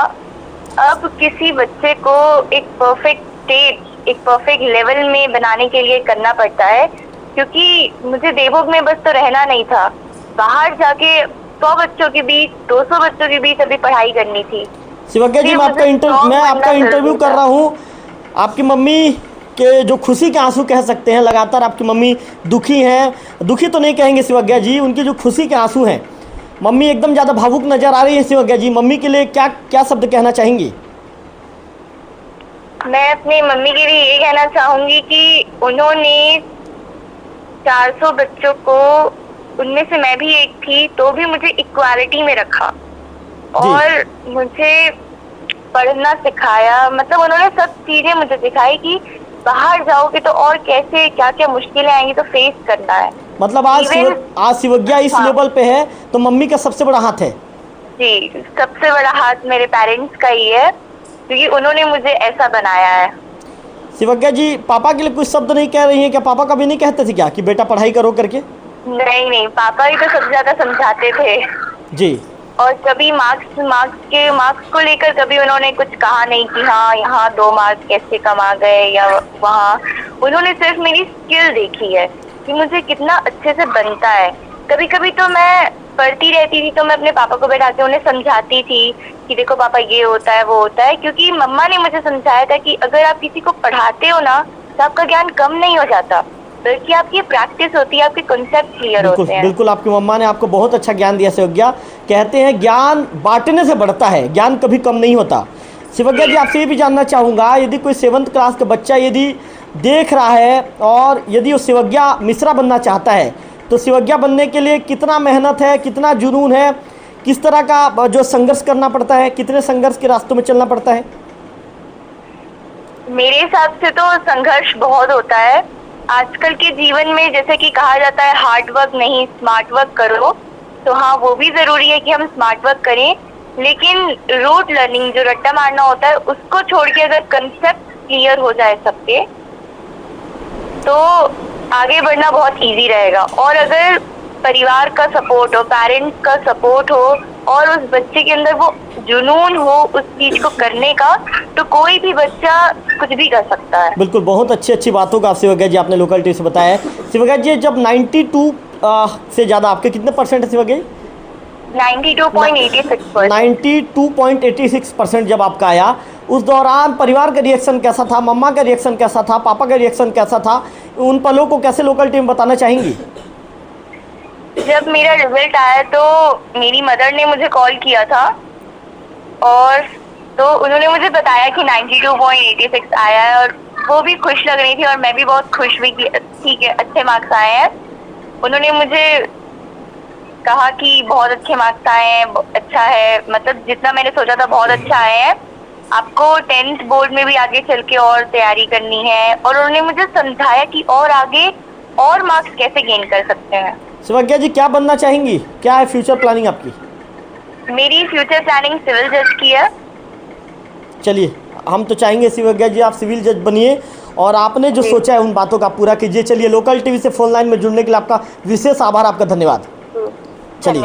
L: अब किसी बच्चे को एक परफेक्ट स्टेज, एक परफेक्ट लेवल में बनाने के लिए करना पड़ता है, क्योंकि मुझे देवोग में बस तो रहना नहीं था, बाहर जाके 100 बच्चों के बीच, 200 बच्चों के बीच अभी पढ़ाई करनी थी।
A: शिवज्ञा जी, मैं आपका इंटरव्यू कर रहा हूँ। आपकी मम्मी के जो खुशी के आंसू कह सकते हैं, लगातार आपकी मम्मी दुखी हैं, दुखी तो नहीं कहेंगे शिवज्ञा जी, उनकी जो खुशी के आंसू हैं, मम्मी एकदम ज़्यादा भावुक नज़र आ रही है। शिवज्ञा जी, मम्मी के लिए क्या क्या शब्द कहना चाहेंगी?
L: मैं अपनी मम्मी के लिए ये कहना चाहूँगी कि उन्होंने 400 बच्चों को, उनमें से मैं भी एक थी, तो भी मुझे इक्वालिटी में रखा और मुझे पढ़ना सिखाया। मतलब उन्होंने सब चीज़ें मुझे सिखाई कि बाहर जाओगे तो और कैसे, क्या क्या मुश्किलें आएंगी तो फेस करना है।
A: मतलब आज शिवज्ञा इस लेवल पे है तो मम्मी का सबसे बड़ा हाथ है।
L: जी, सबसे बड़ा हाथ मेरे पेरेंट्स का ही है, क्योंकि उन्होंने मुझे ऐसा बनाया है।
A: शिवज्ञा जी, पापा के लिए कुछ शब्द नहीं कह रही हैं क्या? पापा कभी नहीं कहते थे क्या कि बेटा पढ़ाई करो करके?
L: नहीं, पापा ही तो सबसे ज्यादा समझाते थे
A: जी।
L: और कभी मार्क्स को लेकर कभी उन्होंने कुछ कहा नहीं कि हाँ यहाँ 2 मार्क्स कैसे कम आ गए या वहाँ। उन्होंने सिर्फ मेरी स्किल देखी है कि मुझे कितना अच्छे से बनता है। कभी कभी तो मैं पढ़ती रहती थी तो मैं अपने पापा को बैठा के उन्हें समझाती थी कि देखो पापा ये होता है वो होता है, क्योंकि मम्मा ने मुझे समझाया था कि अगर आप किसी को पढ़ाते हो ना तो आपका ज्ञान कम नहीं हो जाता, बल्कि आपकी प्रैक्टिस होती है, आपके कॉन्सेप्ट क्लियर होते हैं।
A: बिल्कुल आपकी मम्मा ने आपको बहुत अच्छा ज्ञान दिया शिवज्ञा। कहते हैं ज्ञान बांटने से बढ़ता है, ज्ञान कभी कम नहीं होता। शिवज्ञा जी, आपसे ये भी जानना चाहूँगा, यदि कोई 7th क्लास का बच्चा यदि देख रहा है और यदि वो शिवज्ञा मिश्रा बनना चाहता है तो शिवज्ञा बनने के लिए कितना मेहनत है, कितना जुनून है, किस तरह का जो संघर्ष करना पड़ता है, कितने संघर्ष के रास्तों में चलना पड़ता है?
L: मेरे हिसाब से तो संघर्ष बहुत होता है आजकल के जीवन में। जैसे कि कहा जाता है हार्ड वर्क नहीं स्मार्ट वर्क करो, तो हाँ वो भी जरूरी है कि हम स्मार्ट वर्क करें, लेकिन रूट लर्निंग जो रट्टा मारना होता है उसको छोड़ के अगर कंसेप्ट क्लियर हो जाए सबके तो आगे बढ़ना बहुत इजी रहेगा। और अगर परिवार का सपोर्ट हो, पेरेंट्स का सपोर्ट हो और उस बच्चे के अंदर वो जुनून हो उस चीज को करने का, तो कोई भी बच्चा कुछ भी कर सकता है।
A: बिल्कुल, बहुत अच्छी बातों का शिवज्ञा जी आपने लोकल टीवी से बताया है। शिवज्ञा जी, जब 92 से ज़्यादा आपके कितने परसेंट है शिवज्ञा? 92.86% जब आपका आया, उस दौरान परिवार का रिएक्शन कैसा था, मम्मा का रिएक्शन कैसा था, पापा का रिएक्शन कैसा था, उन पलों को कैसे लोकल टीम बताना चाहेंगी?
L: जब मेरा रिजल्ट आया तो मेरी मदर ने मुझे कॉल किया था और तो उन्होंने मुझे बताया कि 92.86 आया है और वो भी खुश लग रही थी और मैं भी बहुत खुश हुई कि ठीक है अच्छे मार्क्स आए हैं। उन्होंने मुझे कहा कि बहुत अच्छे मार्क्स आए हैं, अच्छा है, मतलब जितना मैंने सोचा था बहुत अच्छा आए हैं, आपको 10th बोर्ड में भी आगे चल के और तैयारी करनी है। और उन्होंने मुझे समझाया कि और आगे और मार्क्स कैसे गेन कर सकते हैं।
A: शिवज्ञा जी, क्या बनना चाहेंगी, क्या है फ्यूचर प्लानिंग आपकी?
L: मेरी फ्यूचर प्लानिंग सिविल जज की है।
A: चलिए, हम तो चाहेंगे शिवज्ञा जी आप सिविल जज बनिए और आपने जो सोचा है उन बातों का पूरा कीजिए। चलिए, लोकल टीवी से फोन लाइन में जुड़ने के लिए आपका विशेष आभार, आपका धन्यवाद। चलिए,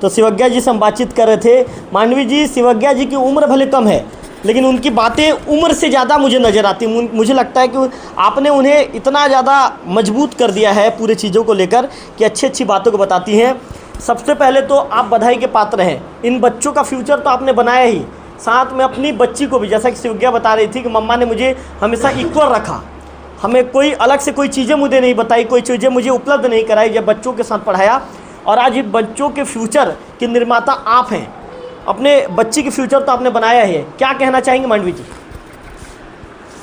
A: तो शिवज्ञा जी से हम बातचीत कर रहे थे। मांडवी जी, शिवज्ञा जी की उम्र भले कम है लेकिन उनकी बातें उम्र से ज़्यादा मुझे नज़र आती। मुझे लगता है कि आपने उन्हें इतना ज़्यादा मजबूत कर दिया है पूरे चीज़ों को लेकर कि अच्छी बातों को बताती हैं। सबसे पहले तो आप बधाई के पात्र हैं। इन बच्चों का फ्यूचर तो आपने बनाया ही, साथ में अपनी बच्ची को भी, जैसा कि शिवज्ञा बता रही थी कि मम्मा ने मुझे हमेशा इक्वल रखा, हमें कोई अलग से कोई चीज़ें मुझे नहीं बताई, कोई चीज़ें मुझे उपलब्ध नहीं कराई, जब बच्चों के साथ पढ़ाया। और आज इन बच्चों के फ्यूचर के निर्माता आप हैं। अपने बच्ची के फ्यूचर तो आपने बनाया है, क्या कहना चाहेंगे मांडवी जी?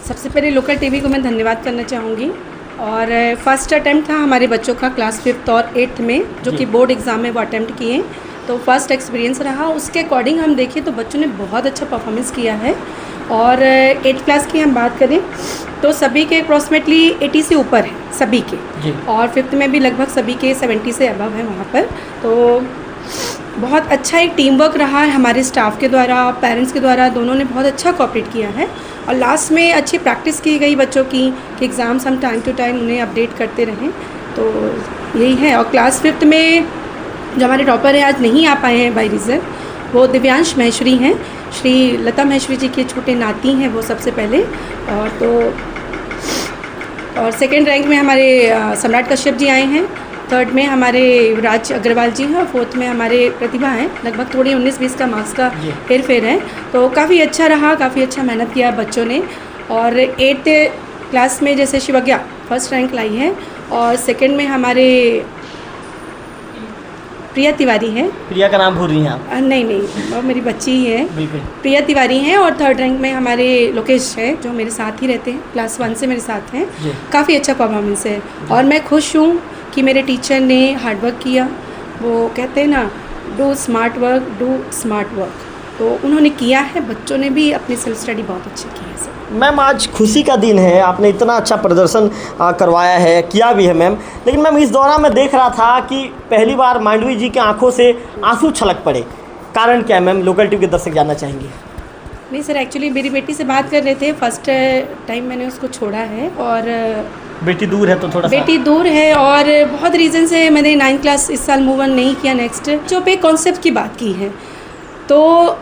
E: सबसे पहले लोकल टीवी को मैं धन्यवाद करना चाहूँगी। और फर्स्ट अटैम्प्ट था हमारे बच्चों का क्लास 5th और 8th में, जो कि बोर्ड एग्ज़ाम में वो अटैम्प्ट किए, तो फर्स्ट एक्सपीरियंस रहा। उसके अकॉर्डिंग हम देखें तो बच्चों ने बहुत अच्छा परफॉर्मेंस किया है। और 8th क्लास की हम बात करें तो सभी के अप्रॉक्सीमेटली 80 से ऊपर है सभी के, और 5th में भी लगभग सभी के 70 से अबव है वहाँ पर। तो बहुत अच्छा एक टीम वर्क रहा है हमारे स्टाफ के द्वारा, पेरेंट्स के द्वारा, दोनों ने बहुत अच्छा कोऑपरेट किया है। और लास्ट में अच्छी प्रैक्टिस की गई बच्चों की कि एग्ज़ाम्स हम टाइम टू टाइम उन्हें अपडेट करते रहें, तो यही है। और क्लास 5th में जो हमारे टॉपर हैं आज नहीं आ पाए हैं बाय रीज़न, वो दिव्यांश महेश्वरी हैं, श्री लता महेश्वरी जी के छोटे नाती हैं वो सबसे पहले। और सेकेंड रैंक में हमारे सम्राट कश्यप जी आए हैं, 3rd में हमारे युवराज अग्रवाल जी हैं और 4th में हमारे प्रतिभा हैं। लगभग थोड़ी 19-20 का मार्क्स का हेर फेर है, तो काफ़ी अच्छा रहा, काफ़ी अच्छा मेहनत किया बच्चों ने। और 8th क्लास में जैसे शिवज्ञा फर्स्ट रैंक लाई है और सेकंड में हमारे प्रिया तिवारी हैं।
A: प्रिया का नाम भूल रही हैं आप?
E: नहीं, वो मेरी बच्ची ही है, प्रिया तिवारी हैं। और 3rd रैंक में हमारे लोकेश है जो मेरे साथ ही रहते हैं, क्लास 1 से मेरे साथ हैं। काफ़ी अच्छा परफॉर्मेंस है और मैं खुश हूँ कि मेरे टीचर ने हार्डवर्क किया। वो कहते हैं ना, डू स्मार्ट वर्क, तो उन्होंने किया है। बच्चों ने भी अपनी सेल्फ स्टडी बहुत अच्छी की है।
A: मैम, आज खुशी का दिन है, आपने इतना अच्छा प्रदर्शन करवाया है, किया भी है मैम। लेकिन मैम, इस दौरान मैं देख रहा था कि पहली बार मांडवी जी की आंखों से आंसू छलक पड़े, कारण क्या है मैम? लोकल टीवी के दर्शक जानना चाहेंगे।
E: नहीं सर, एक्चुअली मेरी बेटी से बात कर रहे थे, फर्स्ट टाइम मैंने उसको छोड़ा है। और
A: बेटी दूर है तो थोड़ा
E: बेटी दूर है और बहुत रीज़न से मैंने 9th क्लास इस साल मूव ऑन नहीं किया नेक्स्ट। जो पे कॉन्सेप्ट की बात की है, तो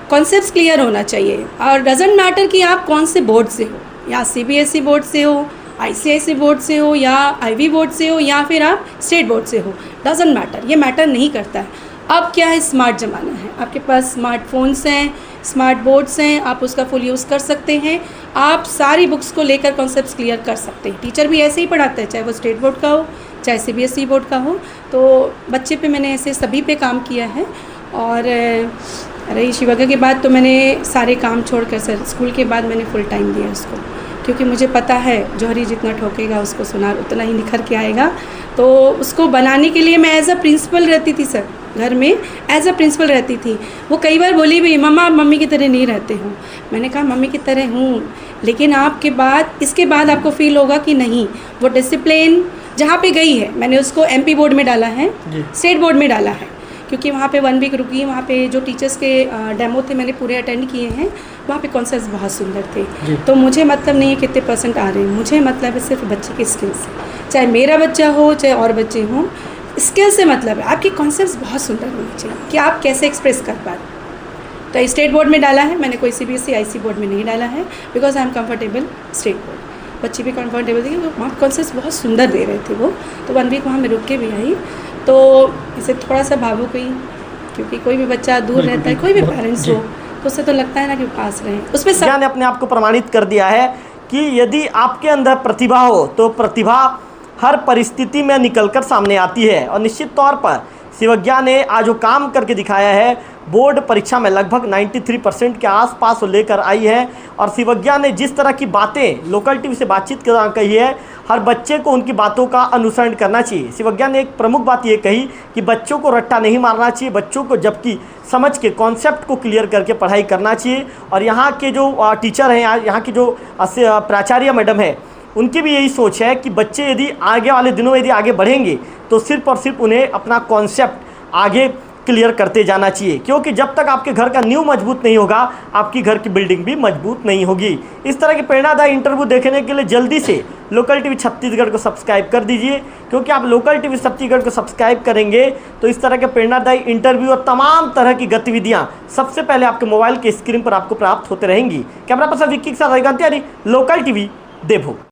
E: कॉन्सेप्ट्स क्लियर होना चाहिए और डजेंट मैटर कि आप कौन से बोर्ड से हो, या CBSE बोर्ड से हो, ICISI बोर्ड से हो, या IB बोर्ड से हो, या फिर आप स्टेट बोर्ड से हो, डजेंट मैटर, ये मैटर नहीं करता है। अब क्या है, स्मार्ट ज़माना है, आपके पास स्मार्टफोन्स हैं, स्मार्ट बोर्ड्स हैं, आप उसका फुल यूज़ कर सकते हैं। आप सारी बुक्स को लेकर कॉन्सेप्ट्स क्लियर कर सकते हैं। टीचर भी ऐसे ही पढ़ाता है, चाहे वो स्टेट बोर्ड का हो चाहे CBSE बोर्ड का हो। तो बच्चे पे मैंने ऐसे सभी पे काम किया है। और रही शिवगंगा के बाद तो मैंने सारे काम छोड़कर सर स्कूल के बाद मैंने फुल टाइम दिया उसको, क्योंकि मुझे पता है जौहरी जितना ठोकेगा उसको सुनार उतना ही निखर के आएगा। तो उसको बनाने के लिए मैं एज अ प्रिंसिपल रहती थी सर, घर में एज अ प्रिंसिपल रहती थी। वो कई बार बोली भी मम्मा मम्मी की तरह नहीं रहते हो। मैंने कहा मम्मी की तरह हूँ, लेकिन आपके बाद इसके बाद आपको फील होगा कि नहीं, वो डिसिप्लिन जहाँ पे गई है, मैंने उसको MP बोर्ड में डाला है, स्टेट बोर्ड में डाला है, क्योंकि वहाँ पे 1 वीक रुकी। वहाँ पे जो टीचर्स के डेमो थे मैंने पूरे अटेंड किए हैं। वहाँ पे कॉन्सेप्ट्स बहुत सुंदर थे। तो मुझे मतलब नहीं है कितने % आ रहे हैं, मुझे मतलब है सिर्फ बच्चे के स्किल से, चाहे मेरा बच्चा हो चाहे और बच्चे हों, स्किल से मतलब है आपकी कॉन्सेप्ट्स बहुत सुंदर होनी चाहिए कि आप कैसे एक्सप्रेस कर पा रहे हैं। तो स्टेट बोर्ड में डाला है मैंने, कोई CBSE IC बोर्ड में नहीं डाला है, because I am comfortable state board. बच्चे भी कंफर्टेबल थे, वहाँ कॉन्सेप्ट्स बहुत सुंदर दे रहे थे वो। तो 1 वीक वहाँ मैं रुक के भी आई। तो इसे थोड़ा सा भावुक हुई, क्योंकि कोई भी बच्चा दूर रहता है, कोई भी पेरेंट्स हो, तो उससे तो लगता है ना कि पास रहें। उसमें
A: विज्ञान ने अपने आप को प्रमाणित कर दिया है कि यदि आपके अंदर प्रतिभा हो तो प्रतिभा हर परिस्थिति में निकलकर सामने आती है। और निश्चित तौर पर शिवज्ञा ने आज जो काम करके दिखाया है, बोर्ड परीक्षा में लगभग 93% के आसपास लेकर आई है। और शिवज्ञा ने जिस तरह की बातें लोकल टीवी से बातचीत कही है, हर बच्चे को उनकी बातों का अनुसरण करना चाहिए। शिवज्ञा ने एक प्रमुख बात ये कही कि बच्चों को रट्टा नहीं मारना चाहिए, बच्चों को जबकि समझ के कॉन्सेप्ट को क्लियर करके पढ़ाई करना चाहिए। और यहाँ के जो टीचर हैं, यहाँ की जो प्राचार्य मैडम है, उनकी भी यही सोच है कि बच्चे यदि आगे वाले दिनों में यदि आगे बढ़ेंगे तो सिर्फ और सिर्फ उन्हें अपना कॉन्सेप्ट आगे क्लियर करते जाना चाहिए, क्योंकि जब तक आपके घर का नींव मजबूत नहीं होगा आपकी घर की बिल्डिंग भी मजबूत नहीं होगी। इस तरह के प्रेरणादायी इंटरव्यू देखने के लिए जल्दी से लोकल टीवी छत्तीसगढ़ को सब्सक्राइब कर दीजिए, क्योंकि आप लोकल टीवी छत्तीसगढ़ को सब्सक्राइब करेंगे तो इस तरह के प्रेरणादायी इंटरव्यू और तमाम तरह की गतिविधियां सबसे पहले आपके मोबाइल के स्क्रीन पर आपको प्राप्त होते रहेंगी। कैमरा पर्सन विक्की के साथ रविकांत तिवारी, लोकल टीवी, देवभूमि।